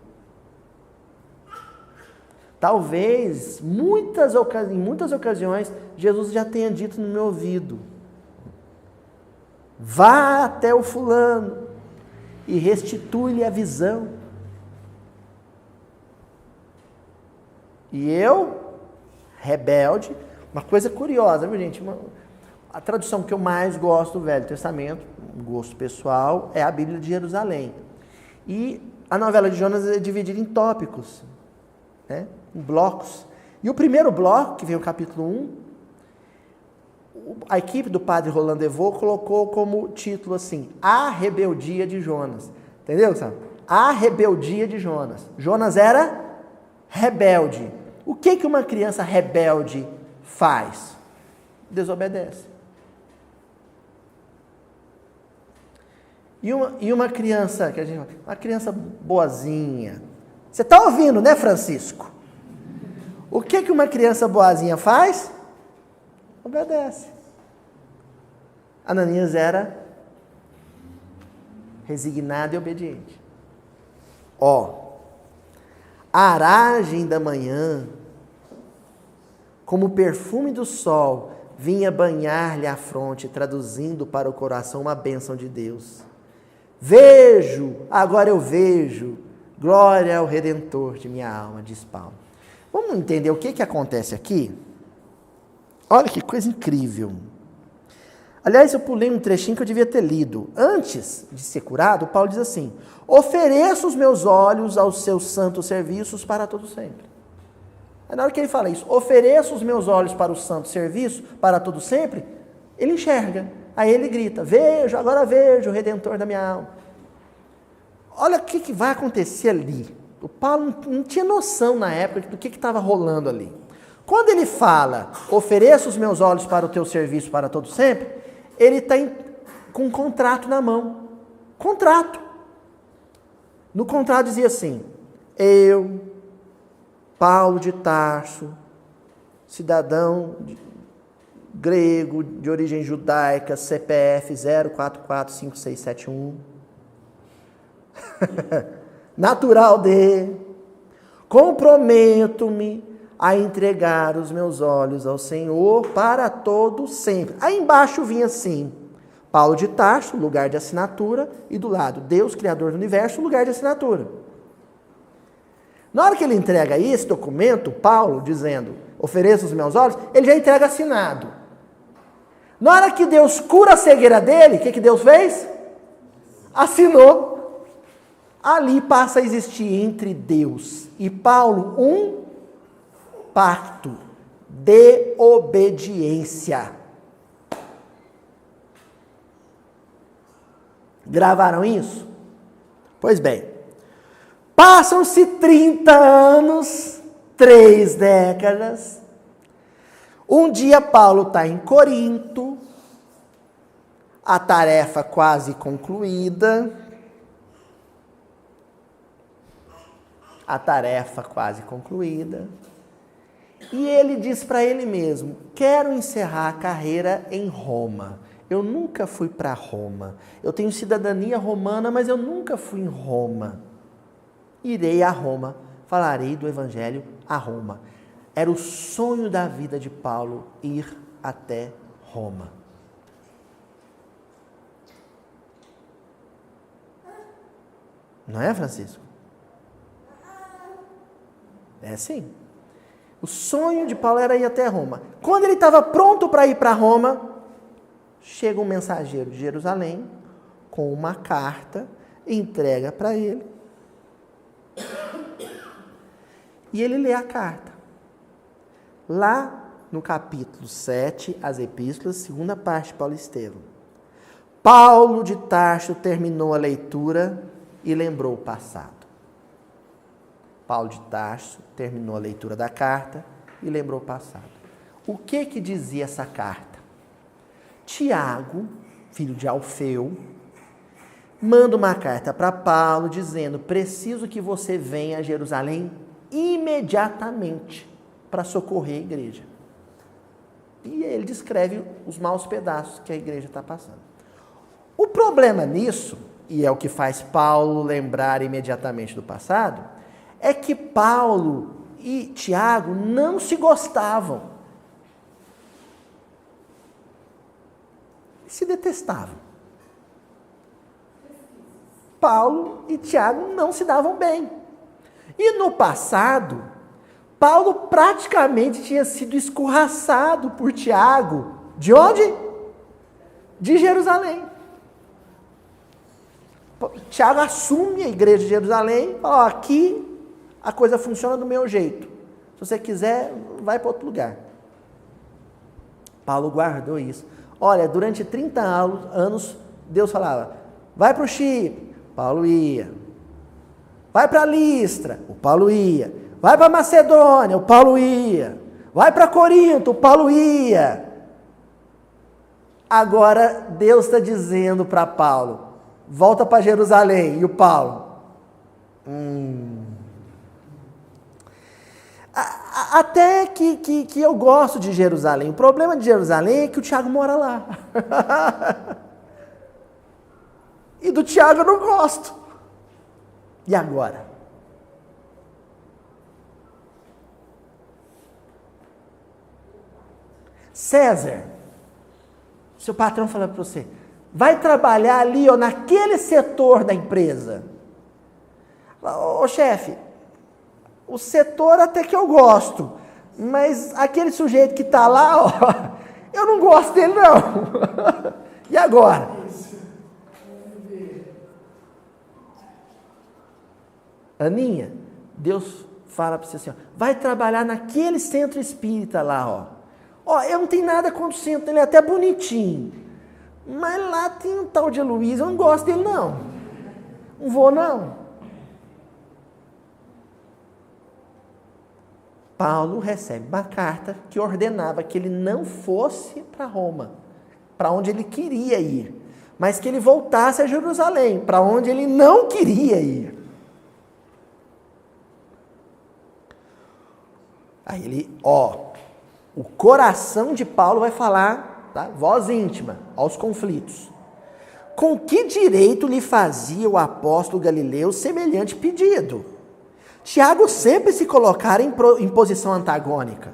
Talvez, em muitas ocasiões, Jesus já tenha dito no meu ouvido: vá até o fulano e restitui-lhe a visão. E eu, rebelde, uma coisa curiosa, viu, gente? A tradução que eu mais gosto do Velho Testamento, um gosto pessoal, é a Bíblia de Jerusalém. E a novela de Jonas é dividida em tópicos, né? Em blocos. E o primeiro bloco, que vem o capítulo 1, a equipe do padre Roland Devaux colocou como título assim: A Rebeldia de Jonas. Entendeu, sabe? A Rebeldia de Jonas. Jonas era rebelde. O que uma criança rebelde faz? Desobedece. E uma criança, uma criança boazinha. Você está ouvindo, né, Francisco? O que uma criança boazinha faz? Obedece. Ananias era resignado e obediente. A aragem da manhã, como o perfume do sol, vinha banhar-lhe a fronte, traduzindo para o coração uma bênção de Deus. Agora eu vejo, glória ao Redentor de minha alma, diz Paulo. Vamos entender o que acontece aqui? Olha que coisa incrível. Aliás, eu pulei um trechinho que eu devia ter lido. Antes de ser curado, Paulo diz assim: ofereço os meus olhos aos seus santos serviços para todo sempre. Aí na hora que ele fala isso, ofereço os meus olhos para o santo serviço para todo sempre, ele enxerga. Aí ele grita: agora vejo o Redentor da minha alma. Olha o que vai acontecer ali. O Paulo não tinha noção na época do que estava rolando ali. Quando ele fala, ofereço os meus olhos para o teu serviço para todo sempre, ele está com um contrato na mão. Contrato. No contrato dizia assim: eu, Paulo de Tarso, cidadão grego de origem judaica, CPF 0445671, natural de, comprometo-me a entregar os meus olhos ao Senhor para todo sempre. Aí embaixo vinha assim: Paulo de Tarso, lugar de assinatura, e do lado, Deus, Criador do Universo, lugar de assinatura. Na hora que ele entrega esse documento, Paulo, dizendo, ofereço os meus olhos, ele já entrega assinado. Na hora que Deus cura a cegueira dele, o que Deus fez? Assinou. Ali passa a existir entre Deus e Paulo um pacto de obediência. Gravaram isso? Pois bem, passam-se 30 anos, 3 décadas. Um dia Paulo está em Corinto, a tarefa quase concluída. E ele diz para ele mesmo: quero encerrar a carreira em Roma. Eu nunca fui para Roma. Eu tenho cidadania romana, mas eu nunca fui em Roma. Irei a Roma, falarei do evangelho a Roma. Era o sonho da vida de Paulo ir até Roma. Não é, Francisco? É sim. O sonho de Paulo era ir até Roma. Quando ele estava pronto para ir para Roma, chega um mensageiro de Jerusalém com uma carta, entrega para ele. E ele lê a carta. Lá no capítulo 7, as epístolas, segunda parte de Paulo e Estevão. Paulo de Tarso terminou a leitura e lembrou o passado. Paulo de Tarso terminou a leitura da carta e lembrou o passado. O que dizia essa carta? Tiago, filho de Alfeu, manda uma carta para Paulo dizendo: preciso que você venha a Jerusalém imediatamente para socorrer a igreja. E ele descreve os maus pedaços que a igreja está passando. O problema nisso, e é o que faz Paulo lembrar imediatamente do passado, é que Paulo e Tiago não se gostavam. Se detestavam. Paulo e Tiago não se davam bem. E no passado, Paulo praticamente tinha sido escorraçado por Tiago. De onde? De Jerusalém. Tiago assume a igreja de Jerusalém e fala, ó, aqui a coisa funciona do meu jeito. Se você quiser, vai para outro lugar. Paulo guardou isso. Olha, durante 30 anos, Deus falava, vai para o Chipre, Paulo ia. Vai para Listra, o Paulo ia. Vai para Macedônia, o Paulo ia. Vai para Corinto, o Paulo ia. Agora, Deus está dizendo para Paulo, volta para Jerusalém. E o Paulo? Até que eu gosto de Jerusalém. O problema de Jerusalém é que o Tiago mora lá. E do Tiago eu não gosto. E agora? César, seu patrão fala para você, vai trabalhar ali, ó, naquele setor da empresa. Ô chefe, o setor até que eu gosto, mas aquele sujeito que está lá, ó, eu não gosto dele não. E agora? Aninha, Deus fala para você assim, ó, vai trabalhar naquele centro espírita lá, ó. Ó, eu não tenho nada contra o centro, ele é até bonitinho. Mas lá tem um tal de Luiz, eu não gosto dele não. Não vou não. Paulo recebe uma carta que ordenava que ele não fosse para Roma, para onde ele queria ir, mas que ele voltasse a Jerusalém, para onde ele não queria ir. Aí ele, ó, o coração de Paulo vai falar, tá? Voz íntima, aos conflitos. Com que direito lhe fazia o apóstolo Galileu semelhante pedido? Tiago sempre se colocara em posição antagônica.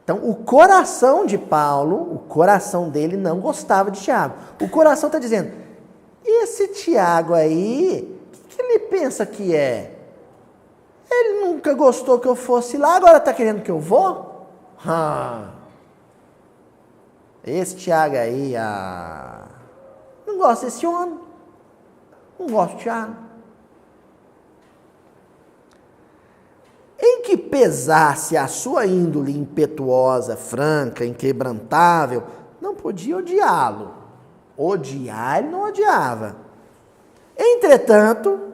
Então, o coração de Paulo, o coração dele não gostava de Tiago. O coração está dizendo, esse Tiago aí, o que ele pensa que é? Ele nunca gostou que eu fosse lá, agora está querendo que eu vou? Esse Tiago aí, não gosto desse homem. Não gosto de Tiago. Em que pesasse a sua índole impetuosa, franca, inquebrantável, não podia odiá-lo. Odiar, ele não odiava. Entretanto,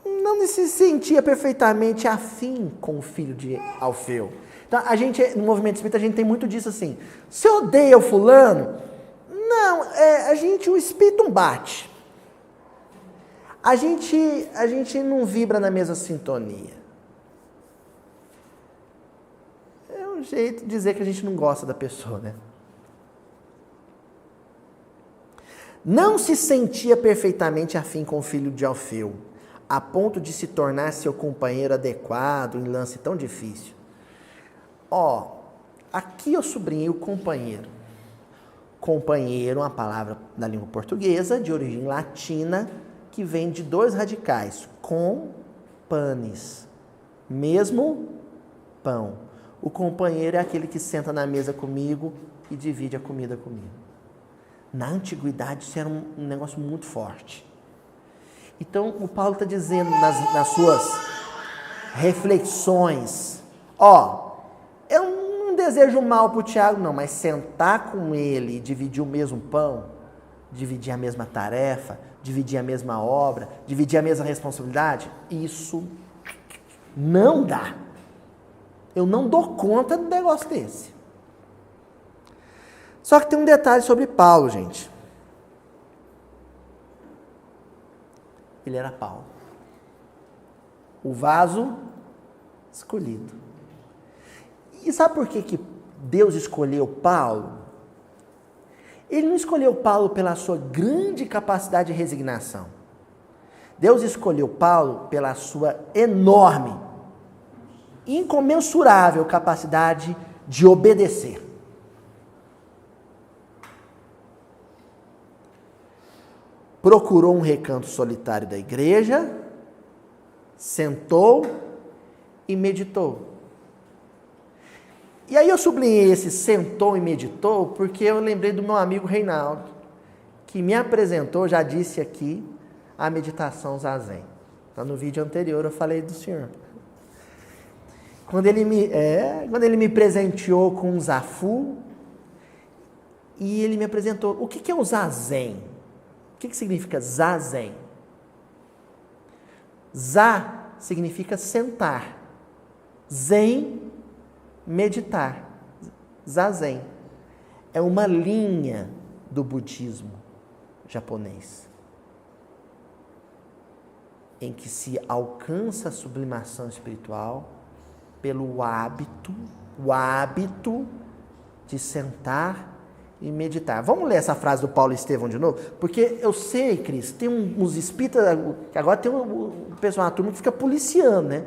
não se sentia perfeitamente afim com o filho de Alfeu. Então, a gente, no movimento espírita, a gente tem muito disso assim. Você odeia o fulano? Não, o espírito não bate. A gente não vibra na mesma sintonia. É um jeito de dizer que a gente não gosta da pessoa, né? Não se sentia perfeitamente afim com o filho de Alfeu, a ponto de se tornar seu companheiro adequado em lance tão difícil. Ó, aqui eu sublinhei o companheiro. Companheiro é uma palavra da língua portuguesa, de origem latina, que vem de dois radicais, com panis, mesmo pão. O companheiro é aquele que senta na mesa comigo e divide a comida comigo. Na antiguidade isso era um negócio muito forte. Então o Paulo está dizendo nas suas reflexões, ó, eu não desejo mal para o Tiago não, mas sentar com ele e dividir o mesmo pão, dividir a mesma tarefa, dividir a mesma obra, dividir a mesma responsabilidade, isso não dá. Eu não dou conta de um negócio desse. Só que tem um detalhe sobre Paulo, gente. Ele era Paulo. O vaso escolhido. E sabe por que Deus escolheu Paulo? Ele não escolheu Paulo pela sua grande capacidade de resignação. Deus escolheu Paulo pela sua enorme incomensurável capacidade de obedecer. Procurou um recanto solitário da igreja, sentou e meditou. E aí eu sublinhei esse sentou e meditou porque eu lembrei do meu amigo Reinaldo, que me apresentou, já disse aqui, a meditação zazen. Então, no vídeo anterior eu falei do senhor. Quando ele me presenteou com um zafu, e ele me apresentou, o que é o zazen? O que significa zazen? Za significa sentar. Zen, meditar. Zazen. É uma linha do budismo japonês, em que se alcança a sublimação espiritual pelo hábito de sentar e meditar. Vamos ler essa frase do Paulo Estevão de novo? Porque eu sei, Cris, tem uns espíritas, que agora tem um pessoal na turma que fica policiando, né?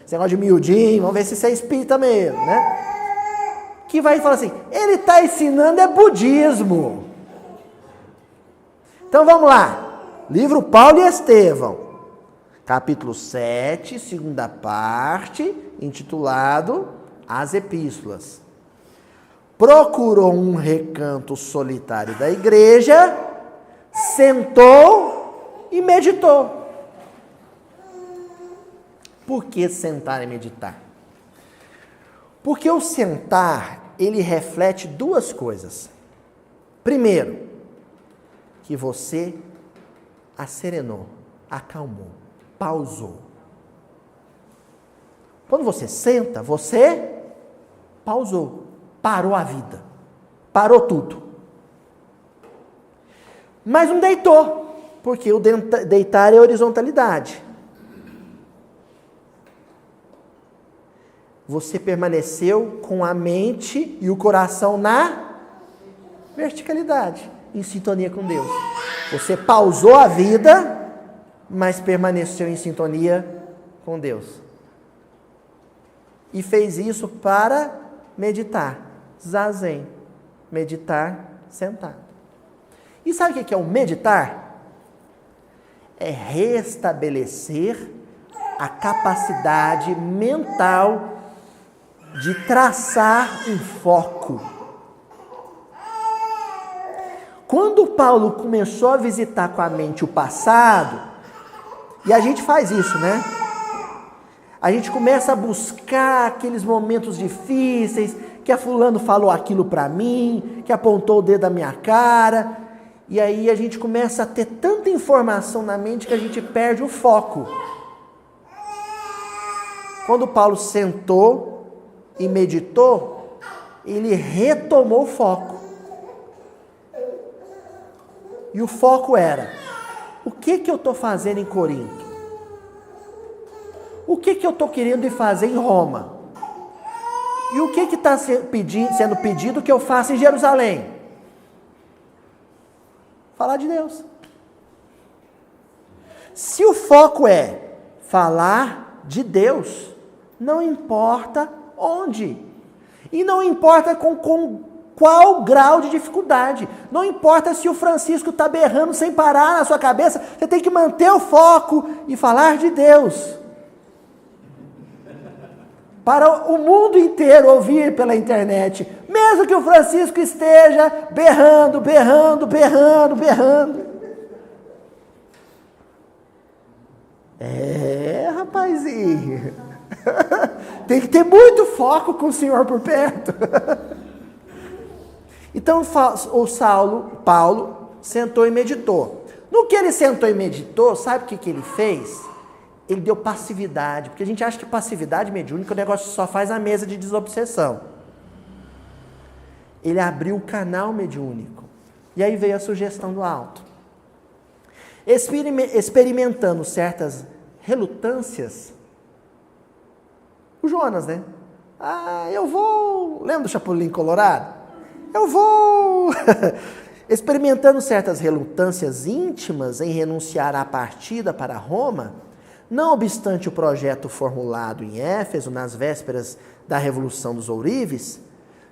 Esse negócio de miudinho, vamos ver se isso é espírita mesmo, né? Que vai falar assim, ele está ensinando é budismo. Então vamos lá. Livro Paulo e Estevão, capítulo 7, segunda parte, intitulado As Epístolas. Procurou um recanto solitário da igreja, sentou e meditou. Por que sentar e meditar? Porque o sentar, ele reflete duas coisas. Primeiro, que você acerenou, acalmou, pausou. Quando você senta, você pausou, parou a vida, parou tudo. Mas não deitou, porque o deitar é horizontalidade. Você permaneceu com a mente e o coração na verticalidade, em sintonia com Deus. Você pausou a vida, mas permaneceu em sintonia com Deus. E fez isso para meditar. Zazen. Meditar sentado. E sabe o que é o meditar? É restabelecer a capacidade mental de traçar um foco. Quando Paulo começou a visitar com a mente o passado, e a gente faz isso, né? A gente começa a buscar aqueles momentos difíceis, que a fulano falou aquilo para mim, que apontou o dedo na minha cara, e aí a gente começa a ter tanta informação na mente que a gente perde o foco. Quando Paulo sentou e meditou, ele retomou o foco. E o foco era, o que eu estou fazendo em Corinto? O que eu estou querendo fazer em Roma? E o que está sendo pedido que eu faça em Jerusalém? Falar de Deus. Se o foco é falar de Deus, não importa onde. E não importa com qual grau de dificuldade. Não importa se o Francisco está berrando sem parar na sua cabeça, você tem que manter o foco e falar de Deus. Para o mundo inteiro ouvir pela internet, mesmo que o Francisco esteja berrando. Rapazinho, tem que ter muito foco com o Senhor por perto. Então Paulo sentou e meditou. No que ele sentou e meditou, sabe o que ele fez? Ele deu passividade, porque a gente acha que passividade mediúnica é um negócio que só faz a mesa de desobsessão. Ele abriu o canal mediúnico. E aí veio a sugestão do alto. Experimentando certas relutâncias, o Jonas, né? Eu vou... Lembra do Chapolin Colorado? Eu vou... Experimentando certas relutâncias íntimas em renunciar à partida para Roma, Não obstante o projeto formulado em Éfeso, nas vésperas da Revolução dos Ourives,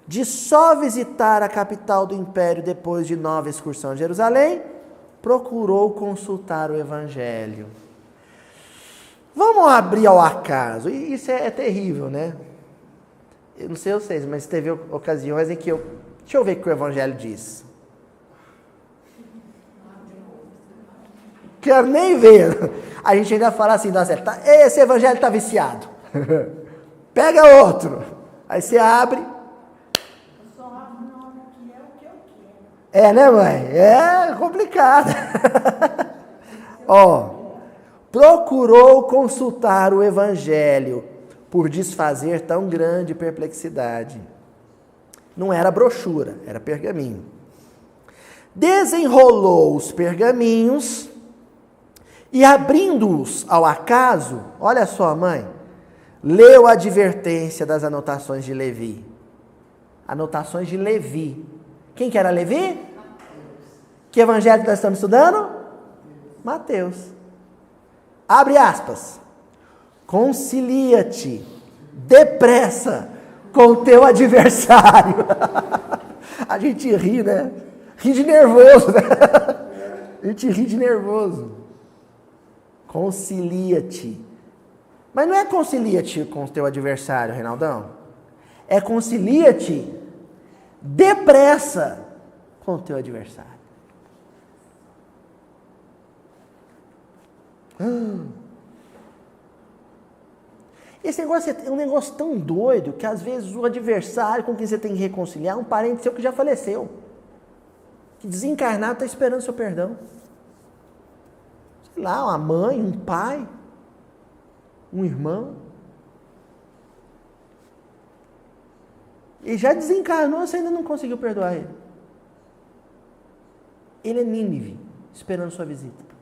de só visitar a capital do Império depois de nova excursão a Jerusalém, procurou consultar o Evangelho. Vamos abrir ao acaso. E isso é terrível, né? Eu não sei vocês, mas teve ocasiões em que deixa eu ver o que o Evangelho diz. Quero nem ver. A gente ainda fala assim, nossa, esse Evangelho está viciado. Pega outro. Aí você abre. Eu só abro na hora que é o que eu quero. É, né, mãe? É complicado. Procurou consultar o Evangelho por desfazer tão grande perplexidade. Não era brochura, era pergaminho. Desenrolou os pergaminhos e, abrindo-os ao acaso, olha só, mãe, leu a advertência das anotações de Levi. Anotações de Levi. Quem que era Levi? Que evangelho nós estamos estudando? Mateus. Abre aspas. Concilia-te depressa com o teu adversário. A gente ri, né? Ri de nervoso, né? A gente ri de nervoso. Concilia-te. Mas não é concilia-te com o teu adversário, Reinaldão. É concilia-te depressa com o teu adversário. Esse negócio é um negócio tão doido que às vezes o adversário com quem você tem que reconciliar é um parente seu que já faleceu. Que desencarnado está esperando seu perdão. Sei lá, uma mãe, um pai, um irmão. Ele já desencarnou, você ainda não conseguiu perdoar ele. Ele é Nínive, esperando sua visita.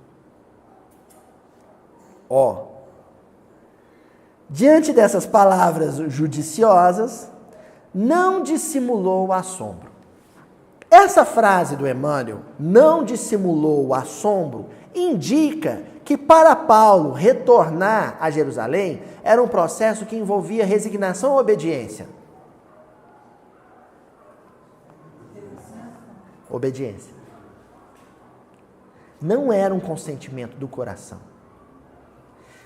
Diante dessas palavras judiciosas, não dissimulou o assombro. Essa frase do Emmanuel, não dissimulou o assombro, indica que para Paulo retornar a Jerusalém era um processo que envolvia resignação ou obediência? Obediência. Não era um consentimento do coração.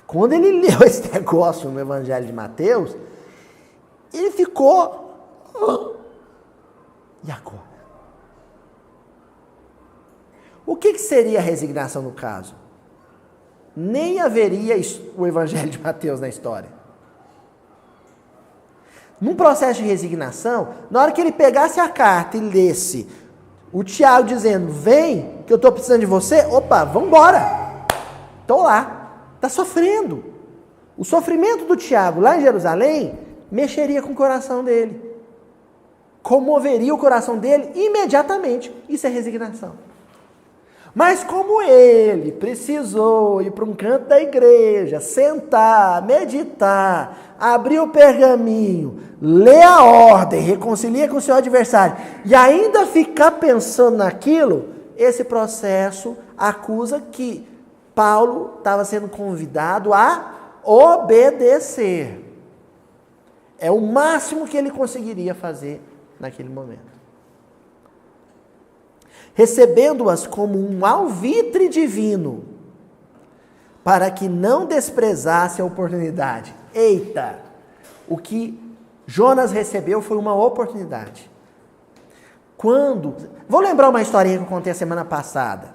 Quando ele leu esse negócio no Evangelho de Mateus, ele ficou... E agora? O que seria a resignação no caso? Nem haveria o Evangelho de Mateus na história. Num processo de resignação, na hora que ele pegasse a carta e lesse o Tiago dizendo, vem, que eu estou precisando de você, opa, vamos embora. Estou lá. Está sofrendo. O sofrimento do Tiago lá em Jerusalém mexeria com o coração dele. Comoveria o coração dele imediatamente. Isso é resignação. Mas como ele precisou ir para um canto da igreja, sentar, meditar, abrir o pergaminho, ler a ordem, reconcilia com o seu adversário e ainda ficar pensando naquilo, esse processo acusa que Paulo estava sendo convidado a obedecer. É o máximo que ele conseguiria fazer naquele momento. Recebendo-as como um alvitre divino, para que não desprezasse a oportunidade. Eita! O que Jonas recebeu foi uma oportunidade. Vou lembrar uma historinha que eu contei a semana passada.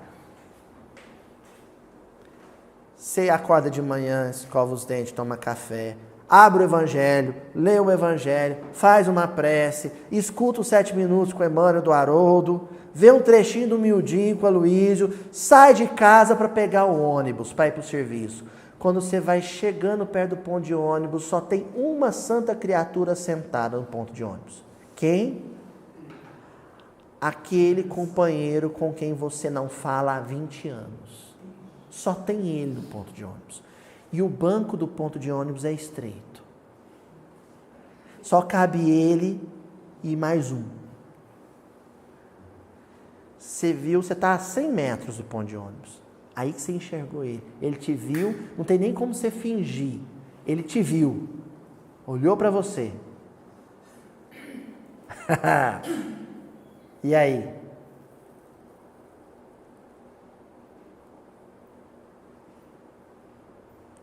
Você acorda de manhã, escova os dentes, toma café, abre o Evangelho, lê o Evangelho, faz uma prece, escuta os 7 minutos com o Emmanuel do Haroldo, vê um trechinho do Miudinho com a Luísio, sai de casa para pegar o ônibus, para ir para o serviço. Quando você vai chegando perto do ponto de ônibus, só tem uma santa criatura sentada no ponto de ônibus. Quem? Aquele companheiro com quem você não fala há 20 anos. Só tem ele no ponto de ônibus. E o banco do ponto de ônibus é estreito. Só cabe ele e mais um. Você viu, você está a 100 metros do ponto de ônibus. Aí que você enxergou ele. Ele te viu, não tem nem como você fingir. Ele te viu, olhou para você. E aí?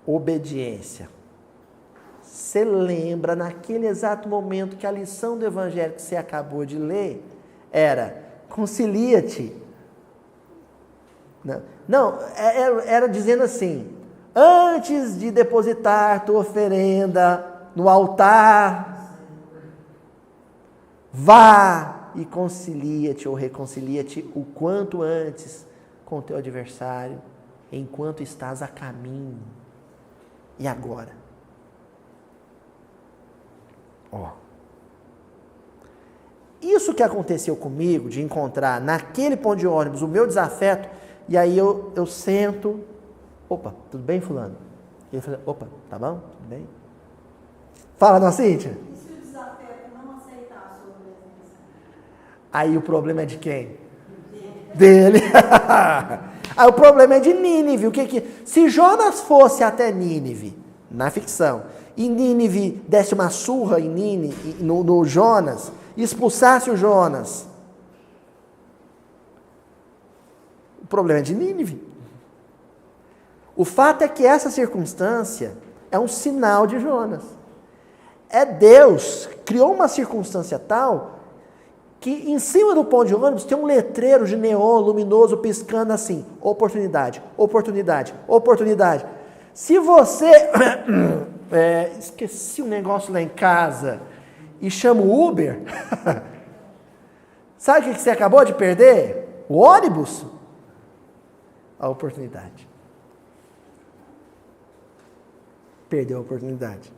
Obediência. Você lembra naquele exato momento que a lição do evangelho que você acabou de ler era: concilia-te. Não, era dizendo assim: antes de depositar tua oferenda no altar, vá e concilia-te ou reconcilia-te o quanto antes com o teu adversário, enquanto estás a caminho. E agora? Isso que aconteceu comigo, de encontrar naquele ponto de ônibus o meu desafeto, e aí eu sento, opa, tudo bem, fulano? E ele fala, opa, tá bom? Tudo bem? Fala, não, Cíntia? E se o desafeto não aceitar a sua presença? Aí o problema é de quem? Dele. Aí o problema é de Nínive. Se Jonas fosse até Nínive, na ficção, e Nínive desse uma surra em Nínive, no Jonas, e expulsasse o Jonas, o problema é de Nínive. O fato é que essa circunstância é um sinal de Jonas. Deus criou uma circunstância tal que em cima do ponto de ônibus tem um letreiro de neon luminoso piscando assim: oportunidade, oportunidade, oportunidade. Se você esqueci um negócio lá em casa e chama o Uber, sabe o que você acabou de perder? O ônibus? A oportunidade. Perdeu a oportunidade.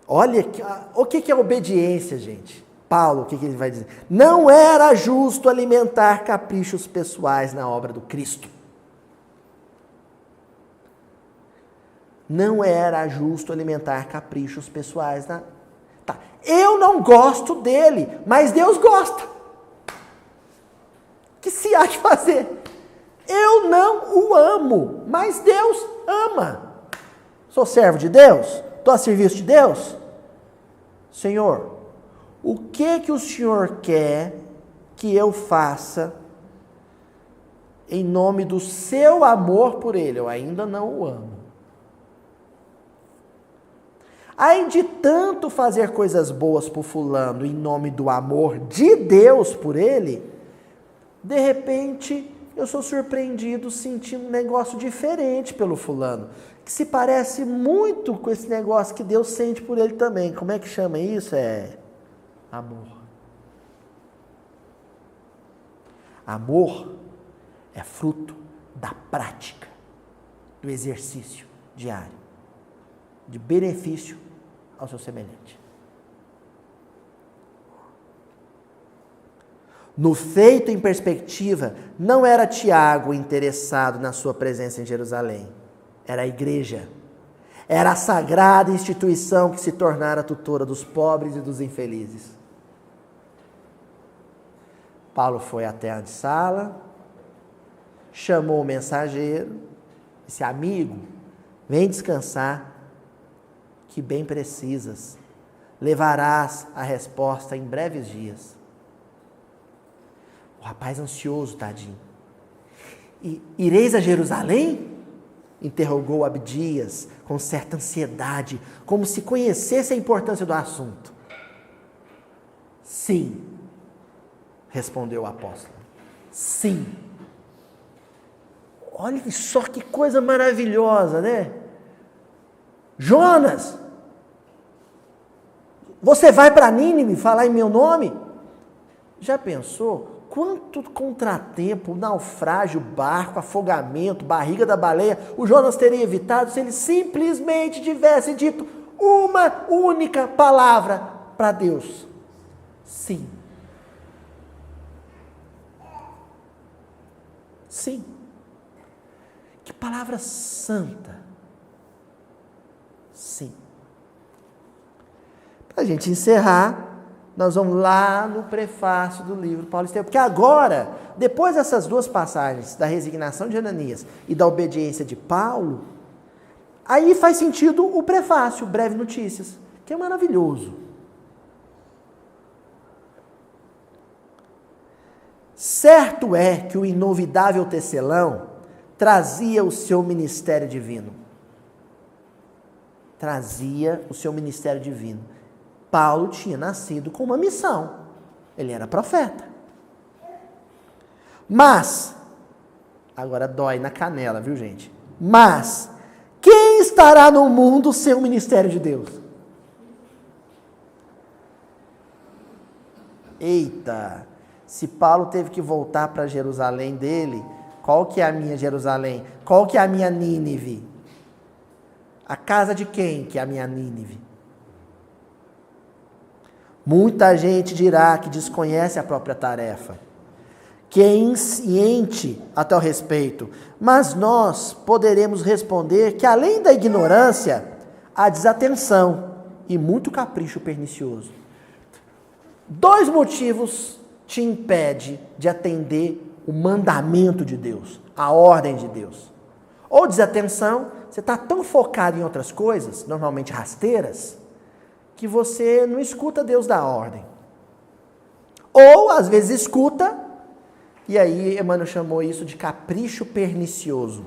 Olha, o que é obediência, gente? Paulo, o que ele vai dizer? Não era justo alimentar caprichos pessoais na obra do Cristo. Não era justo alimentar caprichos pessoais na... Tá. Eu não gosto dele, mas Deus gosta. O que se há de fazer? Eu não o amo, mas Deus ama. Sou servo de Deus? Estou a serviço de Deus? Senhor, o que o Senhor quer que eu faça em nome do seu amor por ele? Eu ainda não o amo. Aí de tanto fazer coisas boas por fulano em nome do amor de Deus por ele, de repente eu sou surpreendido sentindo um negócio diferente pelo fulano, que se parece muito com esse negócio que Deus sente por ele também. Como é que chama isso? É amor. Amor é fruto da prática, do exercício diário, de benefício ao seu semelhante. No feito em perspectiva, não era Tiago interessado na sua presença em Jerusalém. Era a igreja. Era a sagrada instituição que se tornara tutora dos pobres e dos infelizes. Paulo foi até a sala, chamou o mensageiro, disse: amigo, vem descansar, que bem precisas. Levarás a resposta em breves dias. O rapaz ansioso, tadinho. Ireis a Jerusalém? Interrogou Abdias com certa ansiedade, como se conhecesse a importância do assunto. Sim, respondeu o apóstolo. Sim. Olha só que coisa maravilhosa, né? Jonas, você vai para Nínive falar em meu nome? Já pensou? Quanto contratempo, naufrágio, barco, afogamento, barriga da baleia, o Jonas teria evitado se ele simplesmente tivesse dito uma única palavra para Deus: sim. Sim. Que palavra santa. Sim. Para a gente encerrar, nós vamos lá no prefácio do livro Paulo e Estevão. Porque agora, depois dessas duas passagens, da resignação de Ananias e da obediência de Paulo, aí faz sentido o prefácio, Breve Notícias, que é maravilhoso. Certo é que o inovidável tecelão trazia o seu ministério divino. Trazia o seu ministério divino. Paulo tinha nascido com uma missão. Ele era profeta. Mas, agora dói na canela, viu, gente? Mas, quem estará no mundo sem o ministério de Deus? Eita! Se Paulo teve que voltar para Jerusalém dele, qual que é a minha Jerusalém? Qual que é a minha Nínive? A casa de quem que é a minha Nínive? Muita gente dirá que desconhece a própria tarefa, que é insciente a tal respeito, mas nós poderemos responder que além da ignorância, há desatenção e muito capricho pernicioso. 2 motivos te impede de atender o mandamento de Deus, a ordem de Deus. Ou desatenção, você está tão focado em outras coisas, normalmente rasteiras, que você não escuta Deus dar ordem. Ou, às vezes, escuta, e aí Emmanuel chamou isso de capricho pernicioso.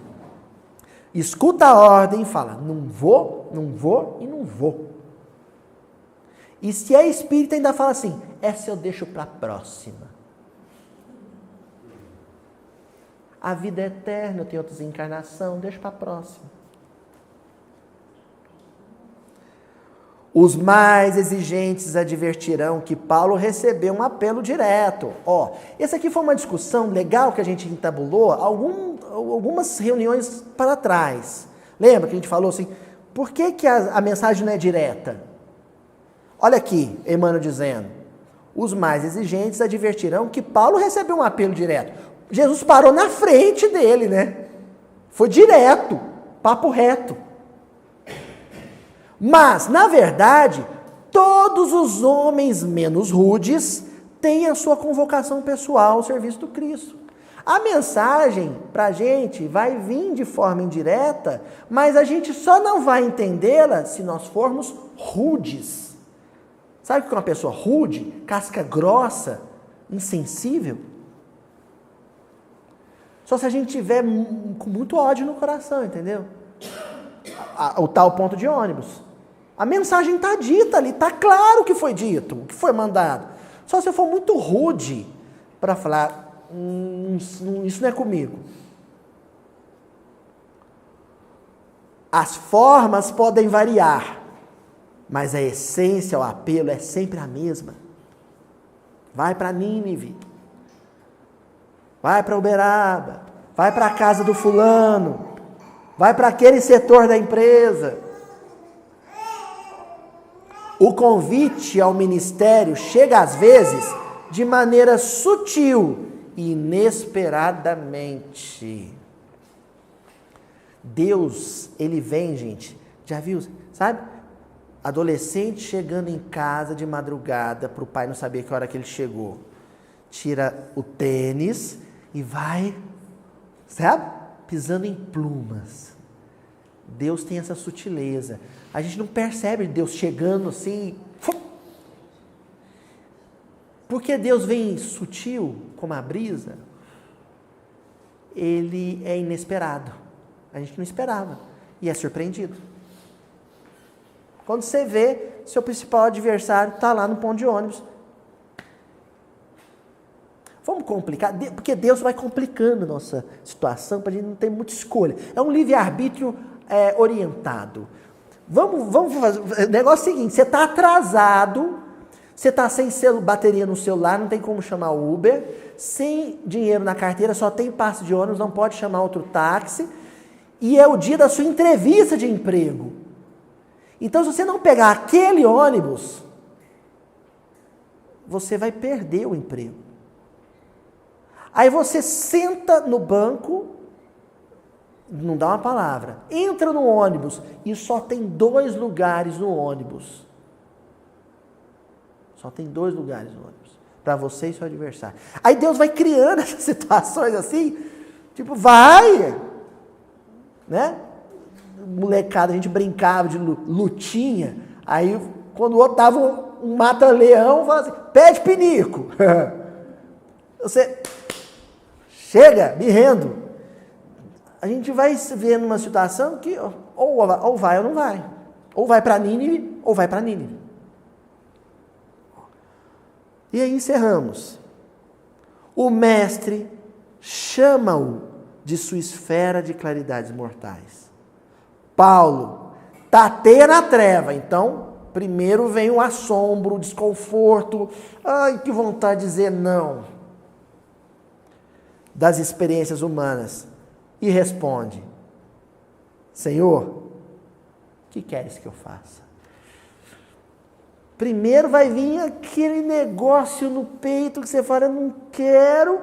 Escuta a ordem e fala, não vou e não vou. E se é espírita, ainda fala assim, essa eu deixo para a próxima. A vida é eterna, eu tenho outra desencarnação, deixo para a próxima. Os mais exigentes advertirão que Paulo recebeu um apelo direto. Essa aqui foi uma discussão legal que a gente entabulou algumas reuniões para trás. Lembra que a gente falou assim, por que a mensagem não é direta? Olha aqui, Emmanuel dizendo, os mais exigentes advertirão que Paulo recebeu um apelo direto. Jesus parou na frente dele, né? Foi direto, papo reto. Mas, na verdade, todos os homens menos rudes têm a sua convocação pessoal ao serviço do Cristo. A mensagem para a gente vai vir de forma indireta, mas a gente só não vai entendê-la se nós formos rudes. Sabe o que é uma pessoa rude, casca grossa, insensível? Só se a gente tiver com muito ódio no coração, entendeu? O tal ponto de ônibus. A mensagem está dita ali, está claro o que foi dito, o que foi mandado. Só se eu for muito rude para falar, isso não é comigo. As formas podem variar, mas a essência, o apelo é sempre a mesma. Vai para Nínive. Vai para Uberaba. Vai para a casa do fulano. Vai para aquele setor da empresa. O convite ao ministério chega às vezes de maneira sutil e inesperadamente. Deus, ele vem, gente, já viu, sabe? Adolescente chegando em casa de madrugada, para o pai não saber que hora que ele chegou. Tira o tênis e vai, sabe? Pisando em plumas. Deus tem essa sutileza. A gente não percebe Deus chegando assim. Porque Deus vem sutil, como a brisa. Ele é inesperado. A gente não esperava. E é surpreendido. Quando você vê, seu principal adversário está lá no ponto de ônibus. Vamos complicar, porque Deus vai complicando a nossa situação para a gente não ter muita escolha. É um livre-arbítrio orientado. Vamos fazer. O negócio é o seguinte: você está atrasado, você está sem bateria no celular, não tem como chamar o Uber, sem dinheiro na carteira, só tem passe de ônibus, não pode chamar outro táxi, e é o dia da sua entrevista de emprego. Então, se você não pegar aquele ônibus, você vai perder o emprego. Aí você senta no banco, não dá uma palavra, entra no ônibus e só tem 2 lugares no ônibus. Só tem 2 lugares no ônibus. Para você e seu adversário. Aí Deus vai criando essas situações assim. Tipo, vai. Né? Molecada, a gente brincava de lutinha. Aí, quando o outro dava um mata-leão, falava assim, pede pinico. Você, chega, me rendo. A gente vai se ver numa situação que ou vai ou não vai. Ou vai para Nínive, ou vai para Nínive. E aí encerramos. O mestre chama-o de sua esfera de claridades mortais. Paulo tateia na treva. Então, primeiro vem o assombro, o desconforto. Ai, que vontade de dizer não. Das experiências humanas. E responde, Senhor, o que queres que eu faça? Primeiro vai vir aquele negócio no peito que você fala, eu não quero.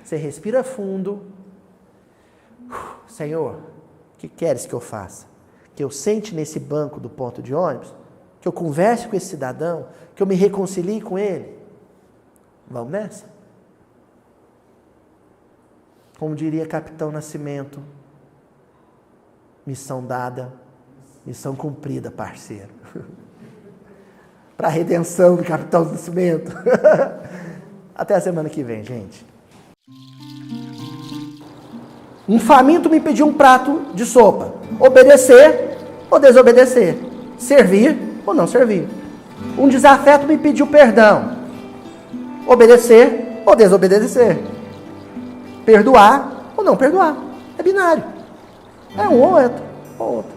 Você respira fundo. Senhor, o que queres que eu faça? Que eu sente nesse banco do ponto de ônibus? Que eu converse com esse cidadão? Que eu me reconcilie com ele? Vamos nessa? Como diria Capitão Nascimento, missão dada, missão cumprida, parceiro. Para a redenção do Capitão Nascimento. Até a semana que vem, gente. Um faminto me pediu um prato de sopa. Obedecer ou desobedecer. Servir ou não servir. Um desafeto me pediu perdão. Obedecer ou desobedecer. Perdoar ou não perdoar. É binário. É um ou outro.